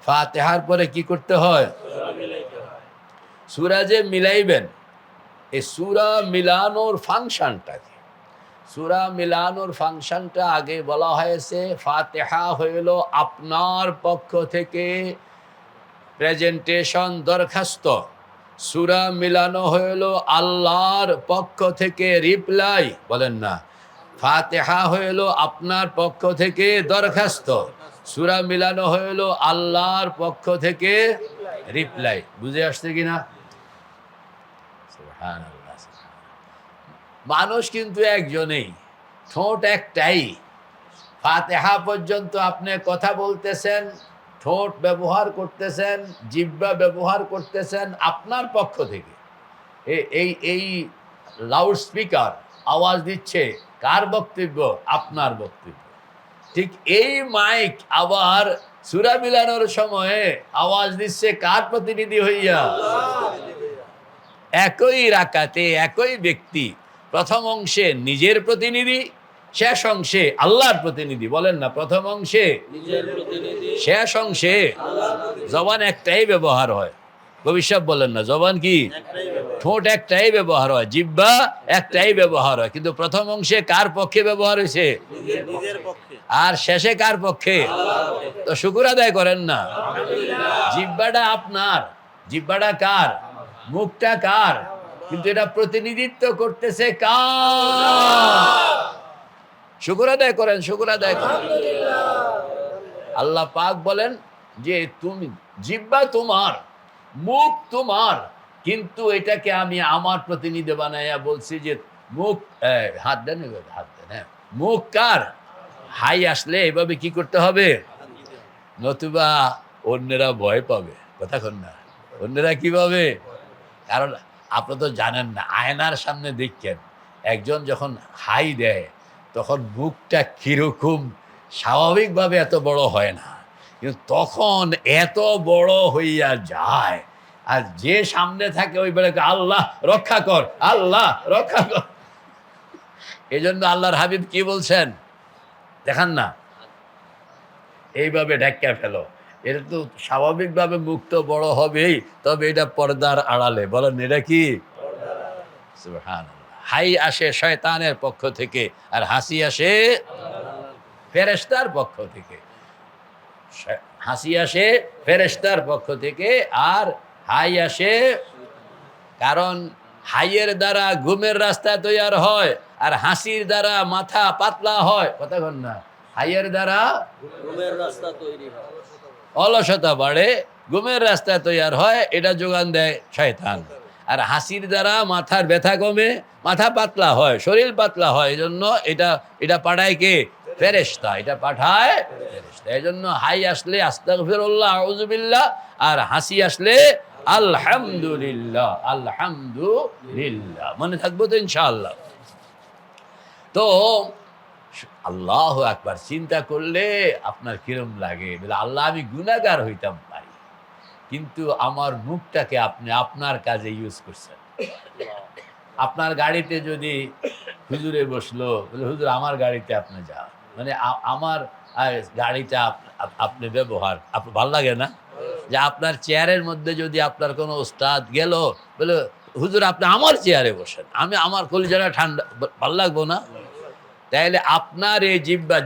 ফাতিহার পরে কি করতে হয়? সূরা যে মিলাইবেন, এই সূরা মিলানোর ফাংশনটা কি? সূরা মিলানোর ফাংশনটা আগে বলা হয়েছে, ফাতিহা হইল আপনার পক্ষ থেকে প্রেজেন্টেশন, দরখাস্ত। সূরা মিলানো হইল আল্লাহর পক্ষ থেকে রিপ্লাই। বলেন না, ফাতিহা হইল আপনার পক্ষ থেকে দরখাস্ত, সূরা মিলানো হইল আল্লাহর পক্ষ থেকে রিপ্লাই। বুঝে আসছে কিনা? সুবহানাল্লাহ। মানুষ কিন্তু একজনেই, ঠোঁট একটাই। ফাতিহা পর্যন্ত আপনি কথা বলতেছেন, ঠোঁট ব্যবহার করতেছেন, জিহ্বা ব্যবহার করতেছেন আপনার পক্ষ থেকে। এই এই লাউড স্পিকার আওয়াজ দিচ্ছে কার বক্তব্য? আপনার বক্তব্য। ঠিক এই মাইক আবার সূরা মিলানোর সময়ে আওয়াজ দিচ্ছে কার প্রতিনিধি হইয়া? একই রাকাতে একই ব্যক্তি প্রথম অংশে নিজের প্রতিনিধি, শেষ অংশে আল্লাহর প্রতিনিধি। বলেন না, প্রথম অংশে নিজের প্রতিনিধি, শেষ অংশে জবান একটাই ব্যবহার হয়। ভবিষ্যৎ বলেন না, জবান কি? ঠোঁট একটাই ব্যবহার হয়, জিহ্বা একটাই ব্যবহার হয়, কিন্তু প্রথম অংশে কার পক্ষে ব্যবহার হয়েছে? আর শেষে কার পক্ষে? তো শুকর আদায় করেন না। জিহ্বাটা আপনার, জিহ্বাটা কার? মুখটা কার? কিন্তু এটা প্রতিনিধিত্ব করতেছে কার? শুকর আদায় করেন, শুকর আদায় করেন। আল্লাহ পাক বলেন যে তুমি, জিহ্বা তোমার, মুখ তোমার, কিন্তু এটাকে আমি আমার প্রতিনিধি বানাইয়া বলছি যে মুখ, হাত দেন, হাত দেন। হ্যাঁ, মুখ কার? হাই আসলে এভাবে কি করতে হবে? নতুবা অন্যেরা ভয় পাবে। কথা কন না, অন্যেরা কি পাবে? কারণ আপনি তো জানেন না, আয়নার সামনে দেখছেন একজন যখন হাই দেয় তখন মুখটা কিরকম, স্বাভাবিকভাবে এত বড় হয় না, কিন্তু তখন এত বড় হইয়া যায়। আর যে সামনে থাকে ওই বেলাকে আল্লাহ রক্ষা কর, আল্লাহ রক্ষা কর। এই জন্য আল্লাহর হাবিব কি বলছেন দেখান না, এইভাবে ঢাক্কা ফেলো। এটা তো স্বাভাবিকভাবে মুখ তো বড় হবেই, তবে এটা পর্দার আড়ালে। বলেন এটা কি? সুবহানাল্লাহ। হাই আসে শয়তানের পক্ষ থেকে, আর হাসি আসে ফেরেশতার পক্ষ থেকে। হাসি আসে ফেরেশতার পক্ষ থেকে, আর হাই আসে, কারণ হাইয়ের দ্বারা ঘুমের রাস্তা তৈরি হয়, আর হাসির দ্বারা মাথা পাতলা হয়। কথা কন না, হাইয়ের দ্বারা ঘুমের রাস্তা তৈরি হয়, অলসতা বাড়ে, ঘুমের রাস্তা তৈরি হয়, এটা যোগান দেয় শয়তান। আর হাসির দ্বারা মাথার ব্যথা কমে, মাথা পাতলা হয়, শরীর পাতলা হয়। এই জন্য এটা পাঠায় কে? ফেরেশতা। এটা পাঠায় ফেরেশতা। এই জন্য হাই আসলে আস্তাগফিরুল্লাহ, আউযু বিল্লাহ, আর হাসি আসলে আলহামদুলিল্লাহ, আলহামদুলিল্লাহ। মনে থাকবো তো ইনশাআল্লাহ। তো আল্লাহু আকবার চিন্তা করলে আপনার কিরম লাগে? বলে আল্লাহ, আমি গুনাহগার হইতাম পারি, কিন্তু আমার মুখটাকে আপনি আপনার কাজে ইউজ করছেন। আপনার গাড়িতে যদি হুজুরে বসলো, বলে হুজুর আমার গাড়িতে আপনি যান, মানে আমার গাড়িটা আপনি ব্যবহার, আপনার ভালো লাগে না? যে আপনার চেয়ারের মধ্যে যদি আপনার কোনো ওস্তাদ গেল, বলে হুজুর আপনি আমার চেয়ারে বসেন, আমি আমার কলিজাটা ঠান্ডা, ভালো লাগবো না? তাইলে আপনার এই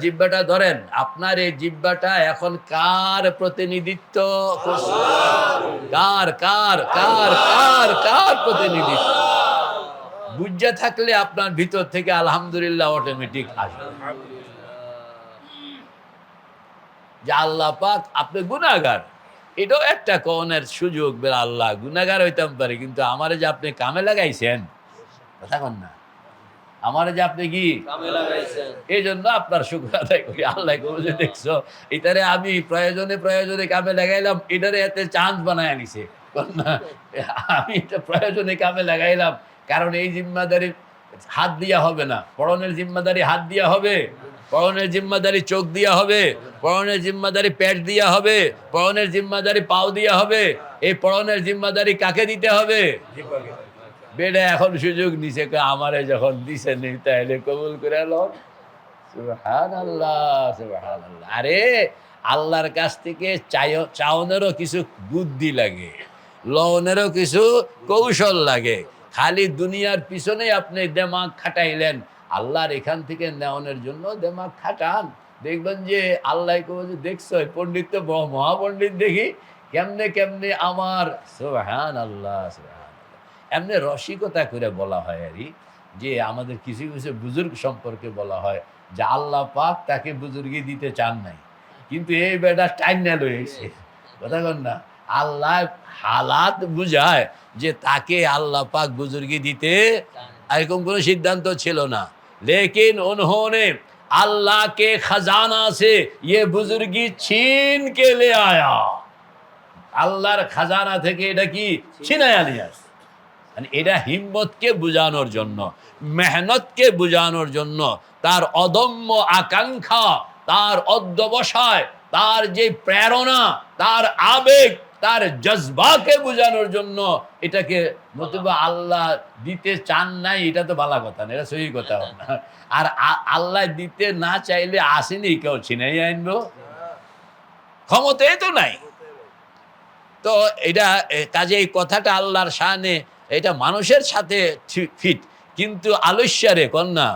জিহ্বাটা ধরেন, আপনার এই জিহ্বাটা এখন কার প্রতিনিধিত্ব করছে? কার কার কার কার কার প্রতিনিধিত্ব? বুঝা থাকলে আপনার ভিতর থেকে আলহামদুলিল্লাহ অটোমেটিক আসবে যে আল্লাহ পাক আপনি গুনাহগার। এটাও একটা কওনের সুযোগ, বের আল্লাহ গুনাহগার হইতাম পারে, কিন্তু আমারে যে আপনি কামে লাগাইছেন, কথা কন না, আমারে যে আপনি কি কামে লাগাইছেন, এই জন্য আপনার শুকর আদায় করি। আল্লাহ যে দেখছো এটারে আমি প্রয়োজনে প্রয়োজনে কামে লাগাইলাম, এটারে এতে চান্স বানায় নিছে। আমি এটা প্রয়োজনে কামে লাগাইলাম, কারণ এই জিম্মাদারি হাত দিয়া হবে না, পরনের জিম্মাদারি হাত দিয়া হবে, পরনের জিম্মাদারি চোখ দিয়া হবে, পরনের জিম্মাদারি পেট দিয়া হবে, পরনের জিম্মাদারি পাও দিয়া হবে। এই পরনের জিম্মাদারি কাকে দিতে হবে? বেটা এখন সুযোগ নিছে, আমারে যখন দিছে নি তাইলে কবুল করে লো। সুবহানাল্লাহ, সুবহানাল্লাহ। আরে আল্লাহর কাছ থেকে চাওনেরও কিছু বুদ্ধি লাগে, লওনেরও কিছু কৌশল লাগে। খালি দুনিয়ার পিছনে আপনি দেমাগ খাটাইলেন, আল্লাহর এখান থেকে নেওয়ানোর জন্য দেমাগ খাটান, দেখবেন যে আল্লাহ যে দেখছো পণ্ডিত তো মহাপণ্ডিত দেখি কেমনে কেমনে আমার সুবহানাল্লাহ সুবহানাল্লাহ এমনি রসিকতা করে বলা হয় আরই, যে আমাদের কিছু কিছু বুজুর্গ সম্পর্কে বলা হয় যে আল্লাহ পাক তাকে বুজুর্গি দিতে চান নাই, কিন্তু এই বেটা টাইনা লয়েছে, কথা কন না। আল্লাহ হালাত বুঝায় যে তাকে আল্লাহ পাক বুজুর্গি দিতে এরকম কোনো সিদ্ধান্ত ছিল না, লেকিন উन्होंने अल्लाह के खजाना से ये बुजुर्गी छीन के ले आया, আল্লাহর খাজানা থেকে এটা কি ছিনায়া নিয়ে আসে। এটা হিম্মতকে বুঝানোর জন্য, মেহনতকে বুঝানোর জন্য, তার অদম্য আকাঙ্ক্ষা, তার অধ্যবসায়, তার যে প্রেরণা, তার আবেগ, তার জজবাকে বোঝানোর জন্য এটাকে নতুবা আল্লাহ দিতে চান নাই, এটা তো ভালো কথা না, এটা সহি কথা না। আর আল্লাহ দিতে না চাইলে আসেনি কেউ ছিনাই আনবো, ক্ষমতাই তো নাই। তো এটা কাজে এই কথাটা আল্লাহর শানে, এটা মানুষের সাথে ফিট, কিন্তু আলস্যারে কন্যা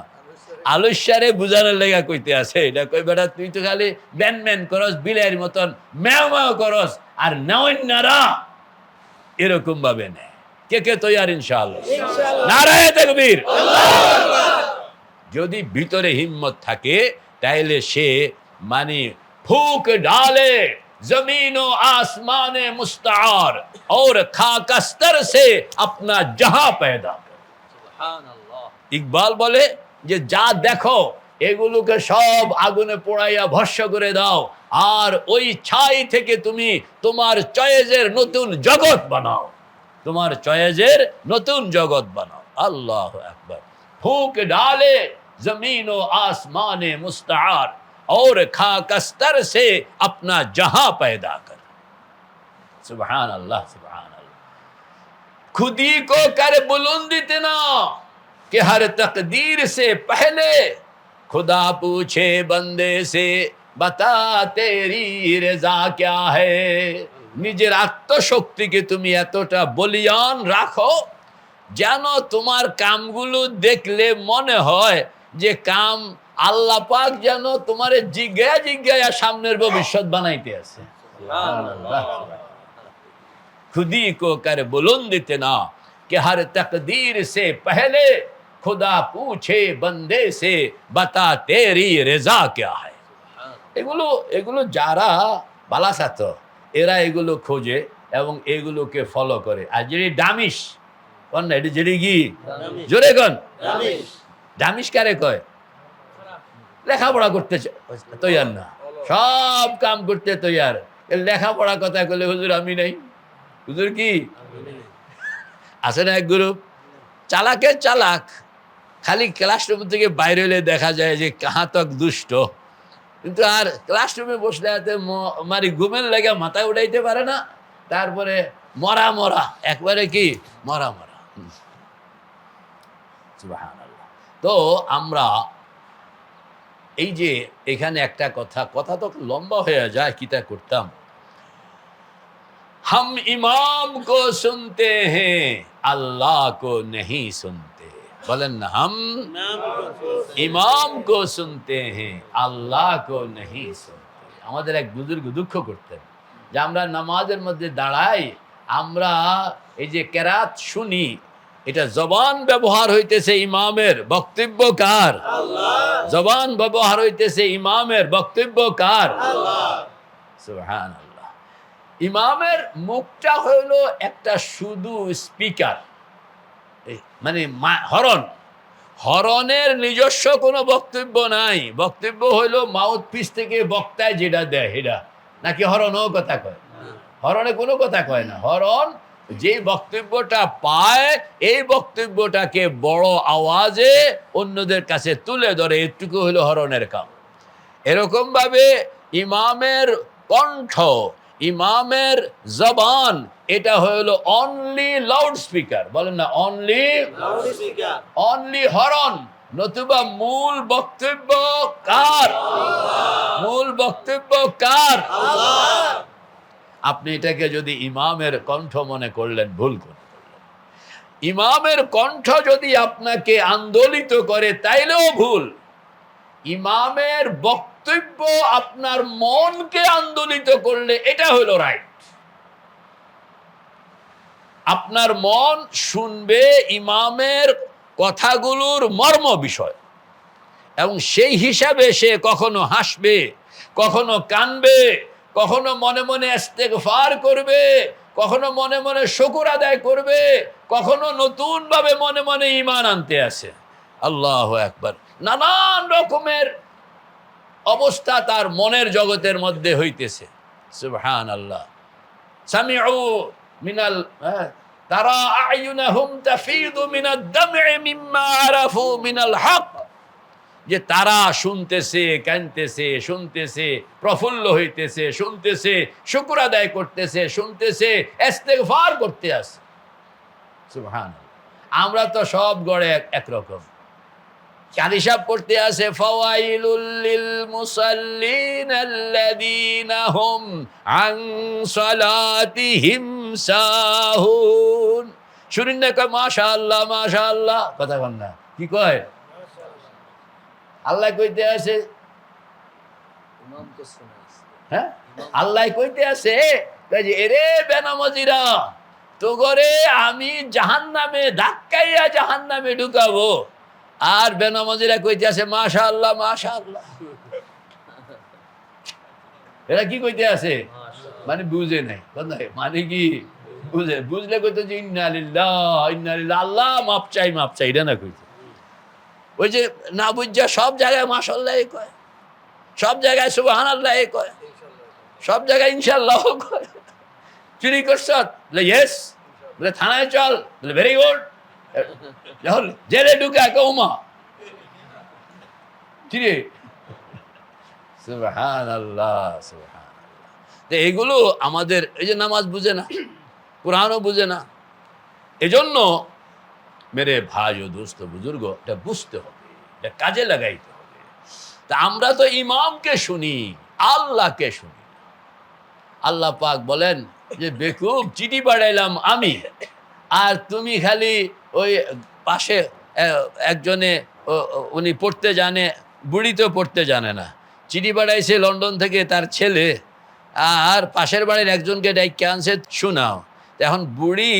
আলস্যারে বুঝানোর লেগা কইতে আছে। এটা কই বেটা তুই তো খালি ব্যান করস, বিলের মতন ম্যাও ম্যাও করস, আর নারা এরকম ভাবে নেয়। কে কে তৈয়ার ইনশাআল্লাহ? নারায়ে তাকবীর। যদি ভিতরে হিম্মত থাকে তাইলে সে মানে फूक डाले जमीनो आसमाने मुस्तार और खाकस्तर से अपना जहां पैदा कर। ইকবাল বলে যে যা দেখো এগুলোকে সব আগুনে পোড়াইয়া ভস্ম করে দাও, আর ওই ছাই থেকে তুমি তোমার চয়েজের নতুন জগৎ বানাও, তোমার চয়েজের নতুন জগৎ বানাও। আল্লাহু আকবার। फूक डाले जमीनो आसमाने मुस्तार और खाकस्तर से अपना जहां पैदा कर। सुभान अल्लाह सुभान अल्लाह। खुदी को कर बुलंद इतना कि हर तकदीर से पहले खुदा पूछे बंदे से बता तेरी रजा क्या है। নিজের আত্মশক্তিকে তুমি এতটা বলিয়ান রাখো যেন তোমার কামগুলো দেখলে মনে হয় যে কাম আল্লাহ পাক যেন তোমারে জিজ্ঞাসা জিজ্ঞাসা সামনের ভবিষ্যৎ বানাইতে আছে। खुदी को कर बुलंद इतना कि हर तकदीर से पहले खुदा पूछे बंदे से बता तेरी रजा क्या है। এগুলো এগুলো যারা বালাসাত এরা এগুলো খোঁজে এবং এগুলোকে ফলো করে। আর যেটি ডামিশ কোন না, এটি যেটি কি জোরে কোন ডামিশ কারে কয়? লেখাপড়া করতে তৈয়ার না, সব কাম করতে তৈয়ার, লেখাপড়া কথা কইলে হুজুর আমি নাই, হুজুর কি আছে না এক গ্রুপ চালাকের চালাক, খালি ক্লাসরুম থেকে বাইরে হলে দেখা যায় যে কাহা তক দুষ্ট, কিন্তু আর ক্লাসরুমে বসলে মানে ঘুমের লেগে মাথায় উঠাইতে পারে না, তারপরে মরা মরা একবারে কি মরা মরা। সুবহানাল্লাহ। তো আমরা এই যে এখানে একটা কথা তো লম্বা হয়ে যায়, কিটা করতাম, हम इमाम को सुनते हैं अल्लाह को नहीं सुनते। बोलें ना, हम इमाम को सुनते हैं अल्लाह को नहीं सुनते। আমাদের এক বুজুর্গ দুঃখ করতেন যে আমরা নামাজের মধ্যে দাঁড়াই, আমরা এই যে কেরাত শুনি, এটা জবান ব্যবহার হইতেছে ইমামের, বক্তব্য কার? আল্লাহ। জবান ব্যবহার হইতেছে ইমামের, বক্তব্য কার? আল্লাহ। সুবহানাল্লাহ। ইমামের মুখটা হইল একটা শুধু স্পিকার, মানে হরনের নিজস্ব কোনো বক্তব্য নাই, বক্তব্য হইল মাউথ পিস থেকে বক্তায় যেটা দেয় সেটা, নাকি হরণও কথা কয়? হরণে কোনো কথা কয় না, হরণ যে বক্তব্যটা পায় এই বক্তব্যটাকে বড় আওয়াজে অন্যদের কাছে তুলে ধরে, এটুকু হইল হরণের কাম। এরকম ভাবে ইমামের কণ্ঠ, ইমামের জবান, এটা হলো অনলি লাউড স্পিকার। বলেন না, অনলি লাউড স্পিকার, অনলি হরন, নতুবা মূল বক্তব্য কার? মূল বক্তব্য কার? আপনি এটাকে যদি ইমামের কণ্ঠ মনে করলেন, ভুল করলেন। ইমামের কণ্ঠ যদি আপনাকে আন্দোলিত করে তাইলেও ভুল। ইমামের বক্তব্য আপনার মনকে আন্দোলিত করলে এটা হলো রাইট। আপনার মন শুনবে ইমামের কথাগুলোর মর্ম বিষয়, এবং সেই হিসাবে সে কখনো হাসবে, কখনো কানবে, কখনো মনে মনে ইস্তেগফার করবে, কখনো মনে মনে শুকর আদায় করবে, কখনো নতুন ভাবে মনে মনে ঈমান আনতে আসে। আল্লাহু আকবার। নানান রকমের অবস্থা তার মনের জগতের মধ্যে হইতেছে। সুবহানাল্লাহ। সামিউ মিনাল তারা আয়ুনাহুম তাফিদু মিনাদ দাম'i মিম্মা আরাফু মিনাল হক, যে তারা শুনতেছে, কানতেছে, শুনতেছে, প্রফুল্ল হইতেছে, শুনতেছে, শুকর আদায় করতেছে, শুনতেছে, ইস্তেগফার করতে আছে। সুবহানাল্লাহ। আমরা তো সব গড়ে একরকম। কারিশাব পড়তে আছে, ফাওয়াইলুল লিল মুসাল্লিন আল্লাযীনা হুম আন সালাতিহিম সাহুন। শুনেন না কয় মাশাআল্লাহ মাশাআল্লাহ, কথা বল না, কি কয়? আল্লাহ কইতে আছে, হ্যাঁ আল্লাহ কইতে আছে যে এরে বেনামাজিরা, তো করে আমি জাহান্নামে ধাক্কাইয়া জাহান্নামে ঢুকাবো। আর বেনামাজিরা কইতে আছে মাশাআল্লাহ মাশাআল্লাহ। এরা কি কইতে আছে? মানে বুঝে নাই, মানে কি বুঝে, বুঝলে কইতে যে ইন্না লিল্লাহ ইন্না লিল্লাহ, আল্লাহ মাপ চাই মাপ চাই, এটা না কইতে। ওই যে না বুঝা সব জায়গায় মাশাআল্লাহ কয়, সব জায়গায় সুবহানাল্লাহ কয়, সব জায়গায় ইনশাআল্লাহ কয়। চুরি করছ, ইয়েস, বলে থানায় চল, বলে ভেরি গুড, জেলে ঢুকা কৌমা, ঠিক। সুবহানাল্লাহ সুবহানাল্লাহ। তো এগুলো আমাদের, এই যে নামাজ বুঝে না, কোরআনও বুঝে না, এজন্য মেরে ভাই ও দোস্ত বুজুর্গ, এটা বুঝতে হবে, এটা কাজে লাগাইতে হবে। তা আমরা তো ইমামকে শুনি, আল্লাহকে শুনি। আল্লাহ পাক বলেন যে বেকুব, চিঠি পাঠাইলাম আমি, আর তুমি খালি ওই পাশে একজনে উনি পড়তে জানে, বুড়ি তো পড়তে জানে না, চিঠি পাঠাইছে লন্ডন থেকে তার ছেলে, আর পাশের বাড়ির একজনকে ডাইকে আনছে শোনাও। এখন বুড়ি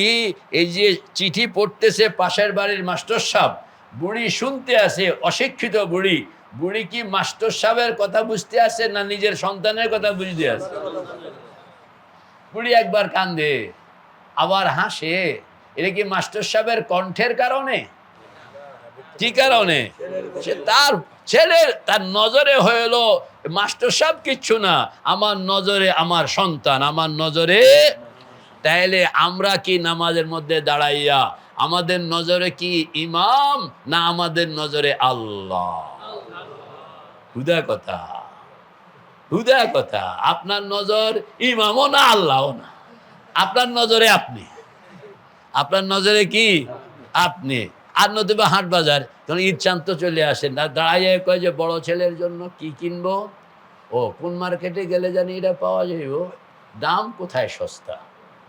এই যে চিঠি পড়তেছে পাশের বাড়ির মাস্টার সাহেব, বুড়ি শুনতে আছে, অশিক্ষিত বুড়ি। বুড়ি কি মাস্টার সাহেবের কথা বুঝতে আছে না নিজের সন্তানের কথা বুঝতে আছে? বুড়ি একবার কান্দে, আবার হাসে। এটা কি মাস্টার সাহেবের কণ্ঠের কারণে? কি কারণে? সে তার ছেলের, তার নজরে হইল মাস্টার সাহেব কিচ্ছু না, আমার নজরে আমার সন্তান, আমার নজরে। তাইলে আমরা কি নামাজের মধ্যে দাঁড়াইয়া আমাদের নজরে কি ইমাম, না আমাদের নজরে আল্লাহ? হুদা কথা, হুদা কথা। আপনার নজর ইমামও না আল্লাহও না, আপনার নজরে আপনি, আপনার নজরে কি আপনি। আর নতুবা হাট বাজার, তখন ঈদ চাঁদ তো চলে আসেন, আর দাঁড়াইয়া কয় যে বড় ছেলের জন্য কি কিনবো, ও কোন মার্কেটে গেলে জানি এটা পাওয়া যাইব, দাম কোথায় সস্তা।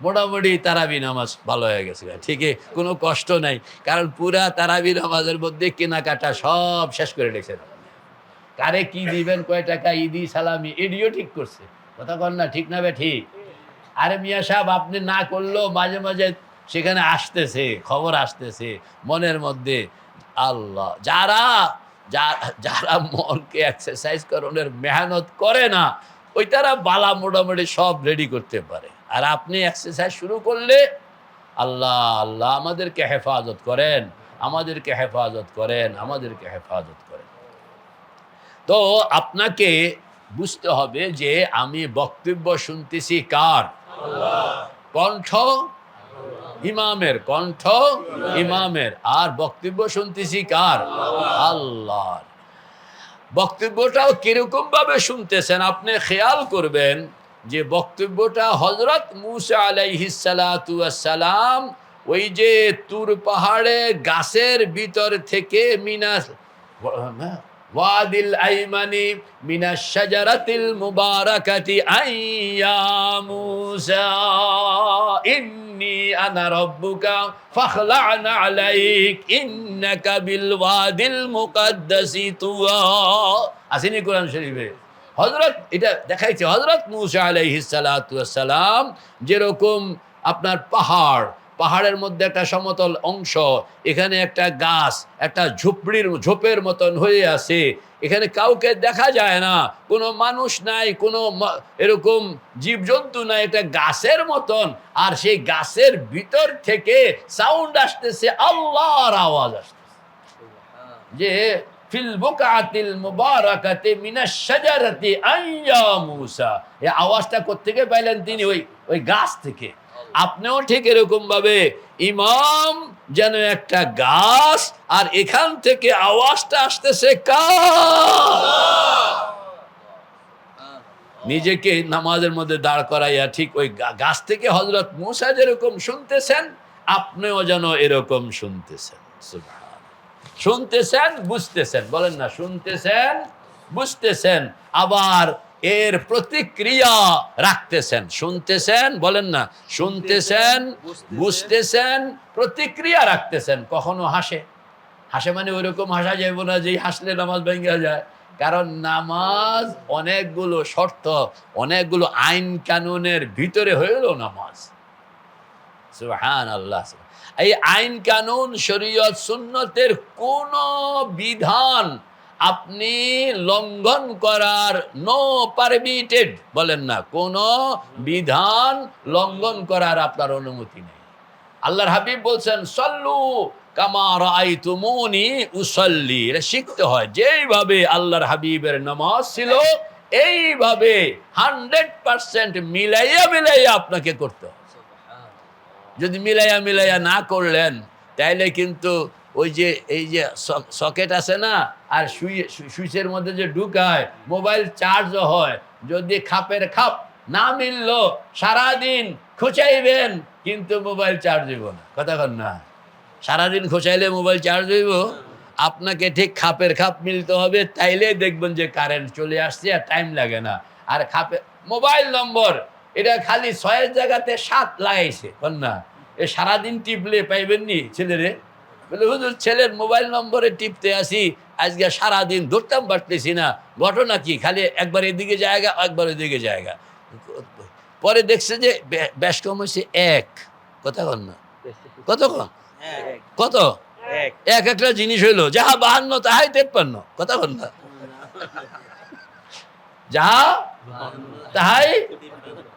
মোটামুটি তারাবি নামাজ ভালো হয়ে গেছে, ঠিকই, কোনো কষ্ট নাই, কারণ পুরা তারাবি নামাজের মধ্যে কেনাকাটা সব শেষ করে রেখেছেন। কারে কি দিবেন, কয় টাকা, ঈদি সালামি, এডিও ঠিক করছে, কথা কন না, ঠিক না বে ঠিক? আরে মিয়া সাহেব, আপনি না করলেও মাঝে মাঝে সেখানে আসতেছে, খবর আসতেছে মনের মধ্যে। আল্লাহ, যারা যারা মনকে এক্সারসাইজ করানোর মেহনত করে না, ওই তারা বালা মোটামুটি সব রেডি করতে পারে। আর আপনি এক্সারসাইজ শুরু করলে, আল্লাহ আল্লাহ আমাদেরকে হেফাজত করেন, আমাদেরকে হেফাজত করেন, আমাদেরকে হেফাজত করেন। তো আপনাকে বুঝতে হবে যে আমি বক্তব্য শুনতেছি কার? কণ্ঠ ইমামের, কণ্ঠ ইমামের, আর বক্তব্য শুনতেছি কার? আল্লাহর। বক্তব্যটাও কিরকম ভাবে শুনতেছেন আপনি খেয়াল করবেন, যে বক্তব্যটা হযরত মূসা আলাইহিস সালাতু ওয়াস সালাম ওই যে তুর পাহাড়ে গাছের ভিতর থেকে ওয়াদিল আইমানি মিনাশ শাজারাতিল মুবারাকাতি আইয়া মূসা ইন্নী আনা রাব্বুকা ফাখলা'না আলাইক ইন্নাকা বিল ওয়াদিল মুকাদ্দাসি তুওয়া। আসেনি কোরআন শরীফে? হযরত এটা দেখাইছে হযরত মূসা আলাইহিস সালাতু ওয়াস সালাম যেরকম আপনার পাহাড়ের মধ্যে একটা সমতল অংশ, এখানে একটা গাছ একটা ঝোপের মতন হয়ে আছে, এখানে কাউকে দেখা যায় না, কোনো মানুষ নাই, কোনো এরকম জীবজন্তু নাই, এটা গাছের মতন। আর সেই গাছের ভিতর থেকে সাউন্ড আসতেছে, আল্লাহর আওয়াজ আসতেছে যে ফিল বুকআতিল মুবারাকাতি মিনাশ শাজারাতি আইয়া মূসা। এই আওয়াজটা কোত্থেকে পাইলেন তিনি? ওই গাছ থেকে। আপনিও ঠিক এরকম ভাবে ইমাম যেন একটা গাছ, আর এখান থেকে আওয়াজটা আসতেছে নিজেকে নামাজের মধ্যে দাঁড় করাইয়া ঠিক ওই গাছ থেকে হযরত মূসা যেরকম শুনতেছেন, আপনিও যেন এরকম শুনতেছেন। শুনতেছেন, বুঝতেছেন, বলেন না, শুনতেছেন, বুঝতেছেন, আবার এর প্রতিক্রিয়া রাখতেছেন। শুনতেছেন, বলেন না, শুনতেছেন, বুঝতেছেন, প্রতিক্রিয়া রাখতেছেন। কখনো হাসে মানে ওইরকম হাসা যাইব না যে হাসলে নামাজ ভেঙে যায়, কারণ নামাজ অনেকগুলো শর্ত, অনেকগুলো আইন কানুনের ভিতরে হইল নামাজ। সুবহানাল্লাহ। এই আইন কানুন শরীয়ত সুন্নতের কোন বিধান আপনি লঙ্ঘন করার নো পারমিটেড, বলেন না, কোন বিধান লঙ্ঘন করার আপনার অনুমতি নেই। আল্লাহর হাবিব বলছেন সল্লু কামা রাআইতুমুনি উসাল্লি। এটা শিখতে হয়, যেইভাবে আল্লাহর হাবিবের নামাজ ছিল এইভাবে 100% মিলাইয়া আপনাকে করতে হবে। যদি মিলাইয়া না করলেন তাইলে কিন্তু ওই যে এই যে সকেট আছে না, আর সুইচের মধ্যে যে ঢুকায় মোবাইল চার্জও হয়, যদি খাপের খাপ না মিলল সারাদিন খোঁচাইবেন কিন্তু মোবাইল চার্জ হইব না। কথা কন না, সারাদিন খোঁচাইলে মোবাইল চার্জ হইব? আপনাকে ঠিক খাপের খাপ মিলতে হবে, তাইলে দেখবেন যে কারেন্ট চলে আসছে আর টাইম লাগে না। আর খাপে মোবাইল নম্বর এটা খালি 6-এর জায়গাতে 7 লাগাইছে, কন না, এ সারাদিন টিপলে পাইবেন নি ছেলেরে? বলে হুজুর ছেলের মোবাইল নম্বরে টিপতে আসি, আজকে সারাদিন ধরতাম পারতেছি না, ঘটনা কি? খালি একবার এদিকে জায়গা, একবার ওইদিকে জায়গা। পরে দেখছে যে বেশ কম হয়েছে 1। কথা কন না, কত কম, কত এক একটা জিনিস হইলো, যাহা 52 তাহাই 53। কথা কন না, যাহা তাহাই।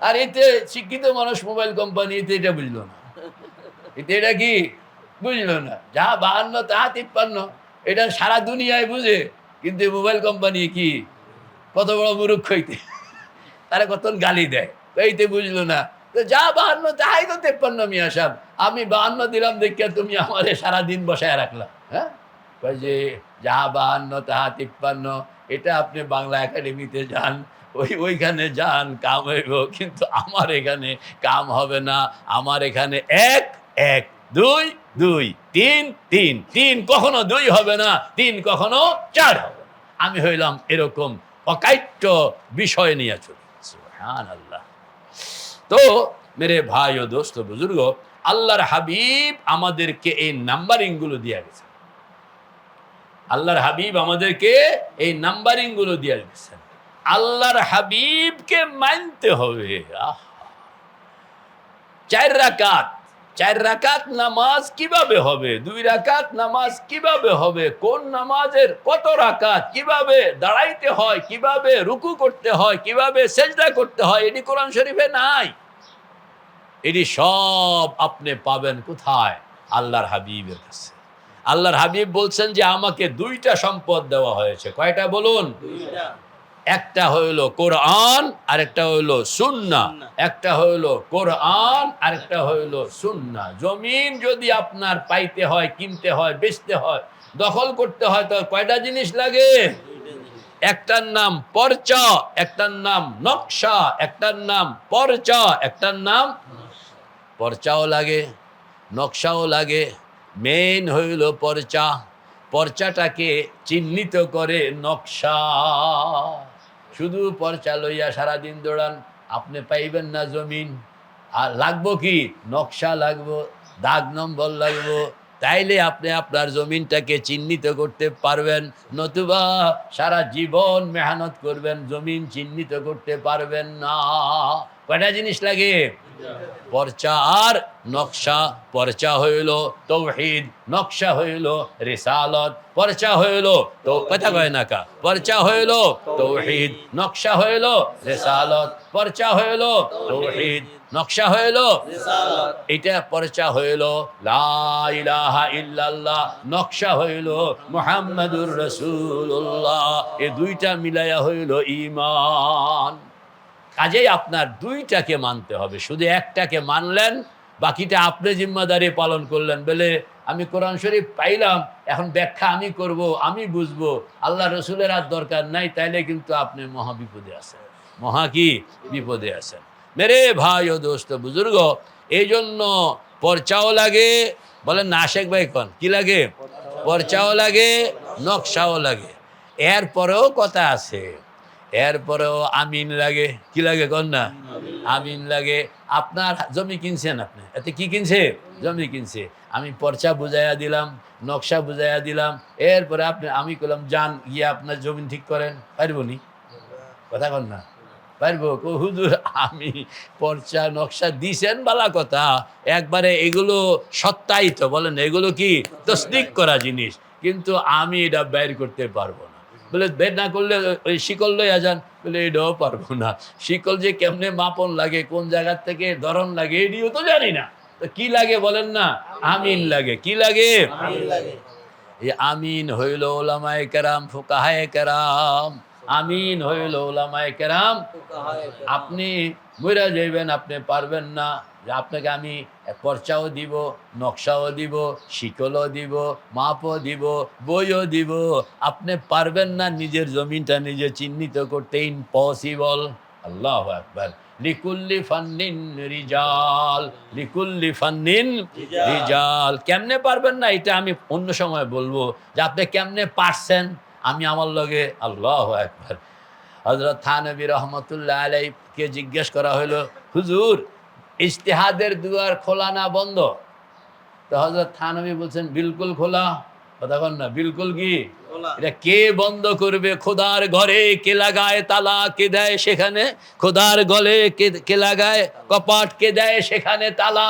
আর এতে শিক্ষিত মানুষ মোবাইল কোম্পানি এতে এটা বুঝলো না, এটা কি বুঝলো না, যাহা 52 তাহা 53, এটা সারা দুনিয়ায় বুঝে, কিন্তু মোবাইল কোম্পানি কি কত বড় মূর্খ হইতে, তারা কত গালি দেয়, এইতে বুঝলো না। তো যা 52 তাহাই তো 53 মিয়া সাহেব, আমি 52 দিলাম দেখিয়া তুমি আমারে সারাদিন বসায় রাখলাম। হ্যাঁ, যে যা 52 তাহা 53, এটা আপনি বাংলা একাডেমিতে যান, ওইখানে যান, কাম হইব, কিন্তু আমার এখানে কাম হবে না। আমার এখানে 1 1 2 2 3 3 3, কখনো 2 হবে না, 3 কখনো 4 হবে না। আমি হইলাম এরকম অকাট্য বিষয় নিয়ে চলি। সুবহানাল্লাহ। তো মেরে ভাই ও দোস্ত বুজুর্গ, আল্লাহর হাবিব আমাদেরকে এই নাম্বারিং গুলো দিয়ে গেছেন। আল্লাহর হাবিব আমাদেরকে এই নাম্বারিং গুলো দিয়ে গেছেন। আল্লাহর হাবিবকে মানতে হবে। 4 রাকাত নামাজ কিভাবে হবে? 2 রাকাত নামাজ কিভাবে হবে? কোন নামাজের কত রাকাত? কিভাবে দাঁড়াইতে হয়? কিভাবে রুকু করতে হয়? কিভাবে সেজদা করতে হয়? এটি কোরআন শরীফে নাই। এটি সব আপনি পাবেন কোথায়? আল্লাহর হাবিবের কাছে। আল্লাহর হাবিব বলছেন যে আমাকে 2টা সম্পদ দেওয়া হয়েছে। কয়টা বলুন? 2টা। একটা হইল কোরআন, আরেকটা হইল সুন্নাহ। একটা হইল কোরআন, আরেকটা হইল সুন্নাহ। জমিন যদি আপনার পাইতে হয়, কিনতে হয়, বেচতে হয়, দখল করতে হয়, তো কয়টা জিনিস লাগে? একটার নাম পর্চা, একটার নাম নকশা, একটার নাম পর্চা, একটার নাম পর্চাও লাগে, নকশাও লাগে। মেইন হইল পর্চা। পর্চাটাকে চিহ্নিত করে নকশা। শুধু পর্চা লইয়া সারাদিন দৌড়ান, আপনি পাইবেন না জমিন। আর লাগবো কি? নকশা লাগবো, দাগ নম্বর লাগবো, তাইলে আপনি আপনার জমিনটাকে চিহ্নিত করতে পারবেন। নতুবা সারা জীবন মেহনত করবেন, জমিন চিহ্নিত করতে পারবেন না। কয়টা জিনিস লাগে? পর্চা আর নকশা। পর্চা হইল তাওহীদ, নকশা হইল রিসালত। পর্চা হইল তো কথা কয় না কা, পর্চা হইল তাওহীদ, নকশা হইল রিসালত। পর্চা হইল তাওহীদ, নকশা হইল রিসালত। এটা পর্চা হইল লা ইলাহা ইল্লাল্লাহ, নকশা হইল মুহাম্মাদুর রাসূলুল্লাহ। এই দুইটা মিলায়া হইল ঈমান। কাজেই আপনার দুইটাকে মানতে হবে। শুধু একটাকে মানলেন, বাকিটা আপনি জিম্মাদারি পালন করলেন। বলে আমি কোরআন শরীফ পাইলাম, এখন ব্যাখ্যা আমি করব, আমি বুঝবো, আল্লাহ রসুলের আর দরকার নাই, তাইলে কিন্তু আপনি মহা বিপদে আছেন। মহা কি বিপদে আছেন মেরে ভাই ও দোস্ত বুজুর্গ। এই জন্য পর্চাও লাগে, বলেন না আশেক ভাই কন কি লাগে? পর্চাও লাগে, নকশাও লাগে। এরপরেও কথা আছে, এরপরেও আমিন লাগে। কি লাগে কন না? আমিন লাগে। আপনার জমি কিনছেন, আপনি এতে কি কিনছে? জমি কিনছে। আমি পর্চা বুঝাইয়া দিলাম, নকশা বুঝাইয়া দিলাম, এরপরে আপনি আমি করলাম যান গিয়ে আপনার জমি ঠিক করেন, পারবো নি? কথা কন না, পারবো? হুজুর আমি পর্চা নকশা দিছেন বালা কথা, একবারে এগুলো সত্যায়িত, বলেন এগুলো কি তসদিক করা জিনিস, কিন্তু আমি এটা বের করতে পারবো না। বলে বের না করলে ওই শিকল লইয়া যান। বলে এটাও পারবো না। শিকল যে কেমনে মাপন লাগে, কোন জায়গার থেকে ধরন লাগে, এটিও তো জানি না। তো কি লাগে বলেন না? আমিন লাগে। কি লাগে? এই আমিন হইল ওলামায়ে কেরাম, ফুকাহায়ে কেরাম। আমিন হইল ওলামায়ে কেরাম। আপনি মইরা যাইবেন, আপনি পারবেন না, যে আপনাকে আমি পর্চাও দিব, নকশাও দিব, শিকলও দিব, মাপও দিব, বইও দিব, আপনি পারবেন না নিজের জমিনটা নিজে চিহ্নিত করতে। ইম্পসিবল। আল্লাহু আকবার। লিকুল্লি ফান্নিন রিজাল, লিকুল্লি ফান্নিন রিজাল। কেমনে পারবেন না এটা আমি অন্য সময় বলবো, যে আপনি কেমনে পারছেন। আমি আমার লগে আল্লাহু আকবার। হযরত থানবী রহমতুল্লাহ আলাইহিকে জিজ্ঞেস করা হলো, হুজুর ইজতিহাদের দুয়ার খোলা না বন্ধ? তো হযরত থানবী বলছেন বিলকুল খোলা। কথা কন না, বিলকুল কি? এটা কে বন্ধ করবে? খোদার ঘরে কে লাগায় তালা, কে দেয় সেখানে? খোদার গলে কে লাগায় কপাট, কে দেয় সেখানে তালা?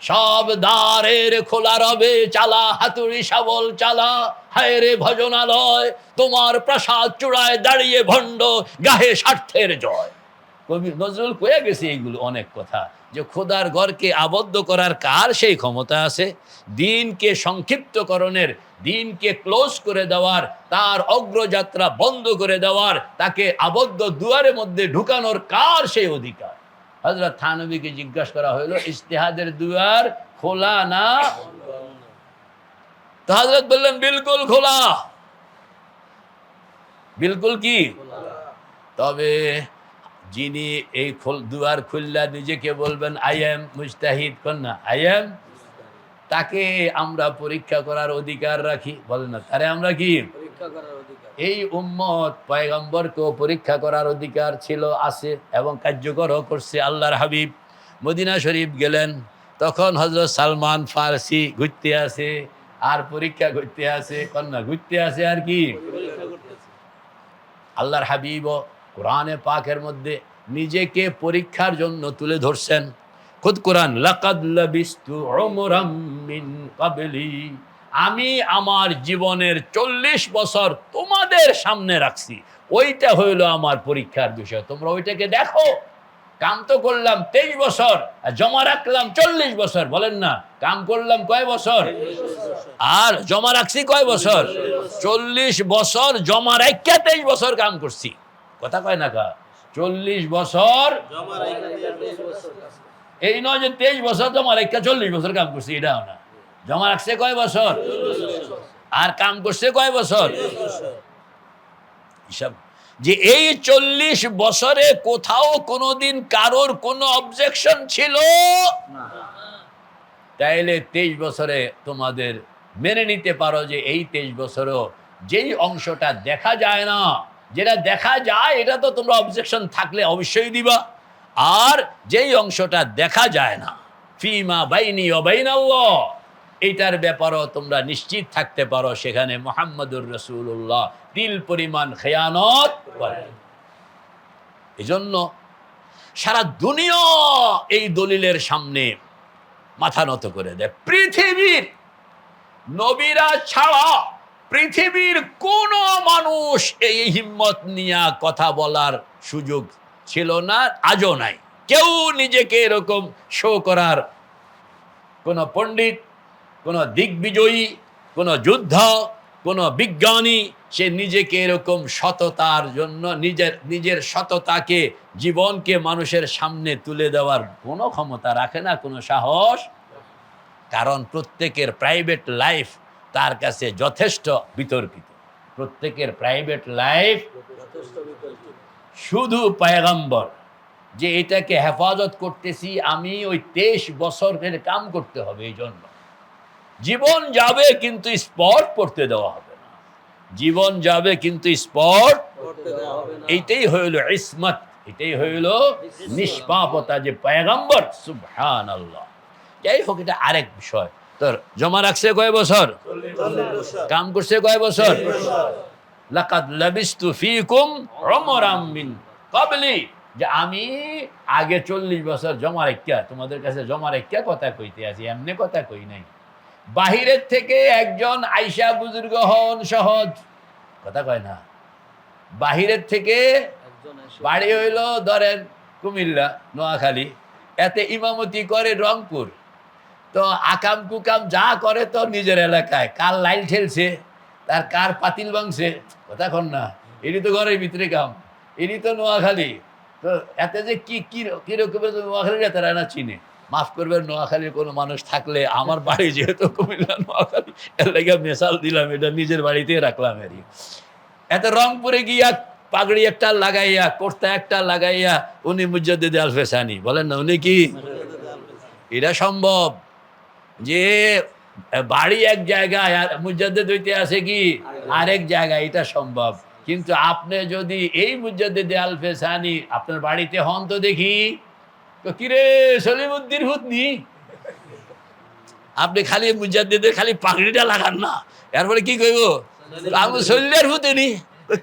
সব দ্বারের খোলা রবে চালা, হাতুড়ি শাবল চালা। হায় রে ভজনালয়, তোমার প্রাসাদ চূড়ায় দাঁড়িয়ে ভণ্ড গাহে স্বার্থের জয়। কবি নজরুল কয়ে গেছে এইগুলো অনেক কথা, যে খোদার ঘরকে আবদ্ধ করার কার সেই ক্ষমতা আছে? দিনকে সংক্ষিপ্তকরণের, দিনকে ক্লোজ করে দেওয়ার, তার অগ্রযাত্রা বন্ধ করে দেওয়ার, তাকে আবদ্ধ দুয়ারের মধ্যে ঢুকানোর কার সেই অধিকার? হযরত থানবীকে জিজ্ঞাসা করা হলো ইজতিহাদের দুয়ার খোলা না? তো হযরত বললেন বিলকুল খোলা। বিলকুল কি? তবে যিনি এই দুয়ার খুললা নিজেকে বলবেন আই এম মুজতাহিদ, কন্যা আই এম, তাকে আমরা পরীক্ষা করার অধিকার রাখি, বলেন না? তারে আমরা কি এই উম্মত পয়গম্বরকেও পরীক্ষা করার অধিকার ছিল, আছে এবং কার্যকরও করছে। আল্লাহর হাবিব মদিনা শরীফ গেলেন, তখন হযরত সালমান ফারসি ঘুরতে আছে আর পরীক্ষা করতে আছে, কন্যা ঘুরতে আছে আর কি। আল্লাহর হাবিব কোরআনে পাকের মধ্যে নিজেকে পরীক্ষার জন্য তুলে ধরছেন। খুদ কোরআন, লাকাদ লাবিস্তু উমরাম মিন ক্বাবলি, আমি আমার জীবনের 40 বছর তোমাদের সামনে রাখছি, ওইটা হইল আমার পরীক্ষার বিষয়। তোমরা ওইটাকে দেখো। কাম তো করলাম 23 বছর, জমা রাখলাম 40 বছর। বলেন না, কাম করলাম কয় বছর আর জমা রাখছি কয় বছর? 40 বছর জমা রাখা 23 বছর কাম করছি। কথা কয় না কা? 40 বছর এই নয় যে 23 বছর জমা রাখা 40 বছর কাম করছি, এটাও না। জমা রাখছে কয় বছর আর কাম করছে কয় বছর? হিসাব যে এই 40 বছরে কোথাও কোনোদিন কারোর কোনো অবজেকশন ছিল না, তাইলে 23 বছরে তোমাদের মেনে নিতে পারো যে এই 23 বছরও যেই অংশটা দেখা যায় না, যেটা দেখা যায় এটা তো তোমরা অবজেকশন থাকলে অবশ্যই দিবা, আর যেই অংশটা দেখা যায় না, ফিমা বাইনি ওয়া বাইনাল্লাহ, এইটার ব্যাপারও তোমরা নিশ্চিত থাকতে পারো সেখানে মুহাম্মদুর রাসূলুল্লাহ তিল পরিমাণ খেয়ানত করেন। এজন্য সারা দুনিয়া এই দলিলের সামনে মাথা নত করে দেয়। পৃথিবীর নবীরা ছাড়া পৃথিবীর কোন মানুষ এই হিম্মত নিয়ে কথা বলার সুযোগ ছিল না, আজও নাই। কেউ নিজেকে এরকম শো করার, কোন পণ্ডিত, কোন দিগ্বিজয়ী, কোন যোদ্ধা, কোন বিজ্ঞানী, সে নিজেকে এরকম সততার জন্য নিজের সততাকে, জীবনকে মানুষের সামনে তুলে দেওয়ার কোনো ক্ষমতা রাখে না, কোনো সাহস। কারণ প্রত্যেকের প্রাইভেট লাইফ তার কাছে যথেষ্ট বিতর্কিত। প্রত্যেকের প্রাইভেট লাইফ শুধু পয়গম্বর যে এটাকে হেফাজত করতেছি আমি, ওই 23 বছরের কাম করতে হবে। এই জন্য জীবন যাবে কিন্তু স্পট পড়তে দেওয়া হবে না, জীবন যাবে কিন্তু স্পট পড়তে দেওয়া হবে না। এইটাই হইল ইসমত, এটাই হইল নিষ্পাপতা যে পয়গম্বর। সুবহানাল্লাহ। যাই হোক, এটা আরেক বিষয়। তোর জমা রাখছে কয় বছর, কাম করছে কয় বছর? লাকাদ লাবিস্তু ফীকুম উমরাম মিন ক্বাবলি, যে আমি আগে 40 বছর জমা রাখিয়া তোমাদের কাছে জমা রাখিয়া কথা কইতে আছি, এমনি কথা কই নাই। বাহিরের থেকে একজন আইসা বুজুর্গ হন, সহজ কথা কয় না। বাহিরের থেকে বাড়ি হইল ধরেন কুমিল্লা, নোয়াখালী, এতে ইমামতি করে রংপুর, তো আকাম কুকাম যা করে তো নিজের এলাকায়। কার লাইল ঠেলছে, তার কার পাতিল ভাঙছে, কথা কন না, এটি তো ঘরের ভিতরে কাম, এটি তো নোয়াখালী। তো এতে যে কিরকমের নোয়াখালীর এত রানা চিনে। মাফ করবেন নোয়াখালীর কোনো মানুষ থাকলে, আমার বাড়ি যেহেতু কুমিল্লা নোয়াখালী, এর লেগে মেশাল দিলাম, এটা নিজের বাড়িতে রাখলাম। এরই এত রংপুরে গিয়া পাগড়ি একটা লাগাইয়া, কোর্তা একটা লাগাইয়া উনি মুজাদ্দিদ আল ফেসানি বলেন না, উনি কি এটা সম্ভব যে বাড়ি এক জায়গায় আর মুজাদ্দিদ হইতে আছে কি আরেক জায়গায়? এটা সম্ভব। কিন্তু আপনি যদি এই মুজাদ্দিদ আল ফেসানি আপনার বাড়িতে হন তো দেখি, তো কিরে সলিমুদ্দিন হুতনি, আপনি খালি মুজাদ্দিদের খালি পাগড়িটা লাগান না, এরপরে কি কইব আমি শৈল্যার হুতেনি,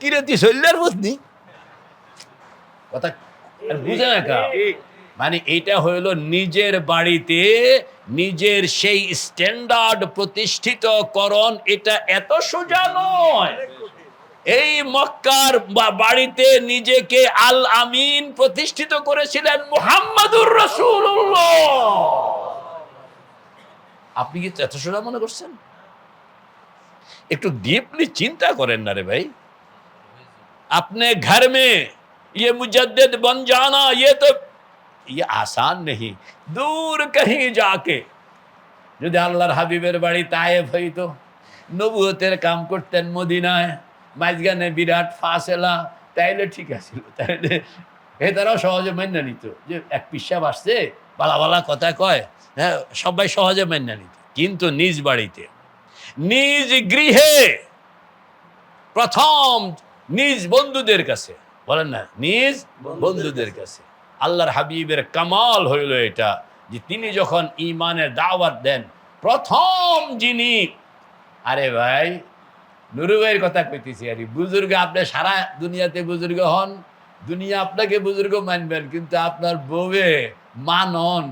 কিরে তুই শৈল্যার হুতনি, কথা বুঝে না কা? মানে এটা হইল নিজের বাড়িতে নিজের সেই স্ট্যান্ডার্ড প্রতিষ্ঠিত করণ। এটা এত সোজা নয়। এই মক্কার বাড়িতে নিজেকে আল আমিন প্রতিষ্ঠিত করেছিলেন মুহাম্মাদুর রাসূলুল্লাহ। আপনি কি এত সোজা মনে করছেন? একটু ডিপলি চিন্তা করেন না রে ভাই। अपने घर में ये मुजद्दिद बन जाना ये आसान नहीं। दूर कहीं जाके যদি আল্লাহর হাবিবের বাড়ি তায়েফ হইতো, নবুয়তের কাম করতেন মদিনায়, মাঝখানে বিরাট ফাসেলা, তাইলে ঠিক আছিল, তাইলে তারাও সহজে মেনে নিত যে এক পিসাব আসছে, বালা বালা কথা কয়, হ্যাঁ সবাই সহজে মেনে নিত। কিন্তু নিজ বাড়িতে, নিজ গৃহে, প্রথম নিজ বন্ধুদের কাছে, বলেন না, নিজ বন্ধুদের কাছে আল্লাহর হাবিবের কামাল হইল এটা যে তিনি যখন ঈমানের দাওয়াত দেন, প্রথম যিনি, আরে ভাই নুরু ভাইয়ের কথা কইতেছি, আরে বুজুর্গ, আপনি সারা দুনিয়াতে বুজুর্গ হন, দুনিয়া আপনাকে বুজুর্গ মানবেন, কিন্তু আপনার বউয়ে মানন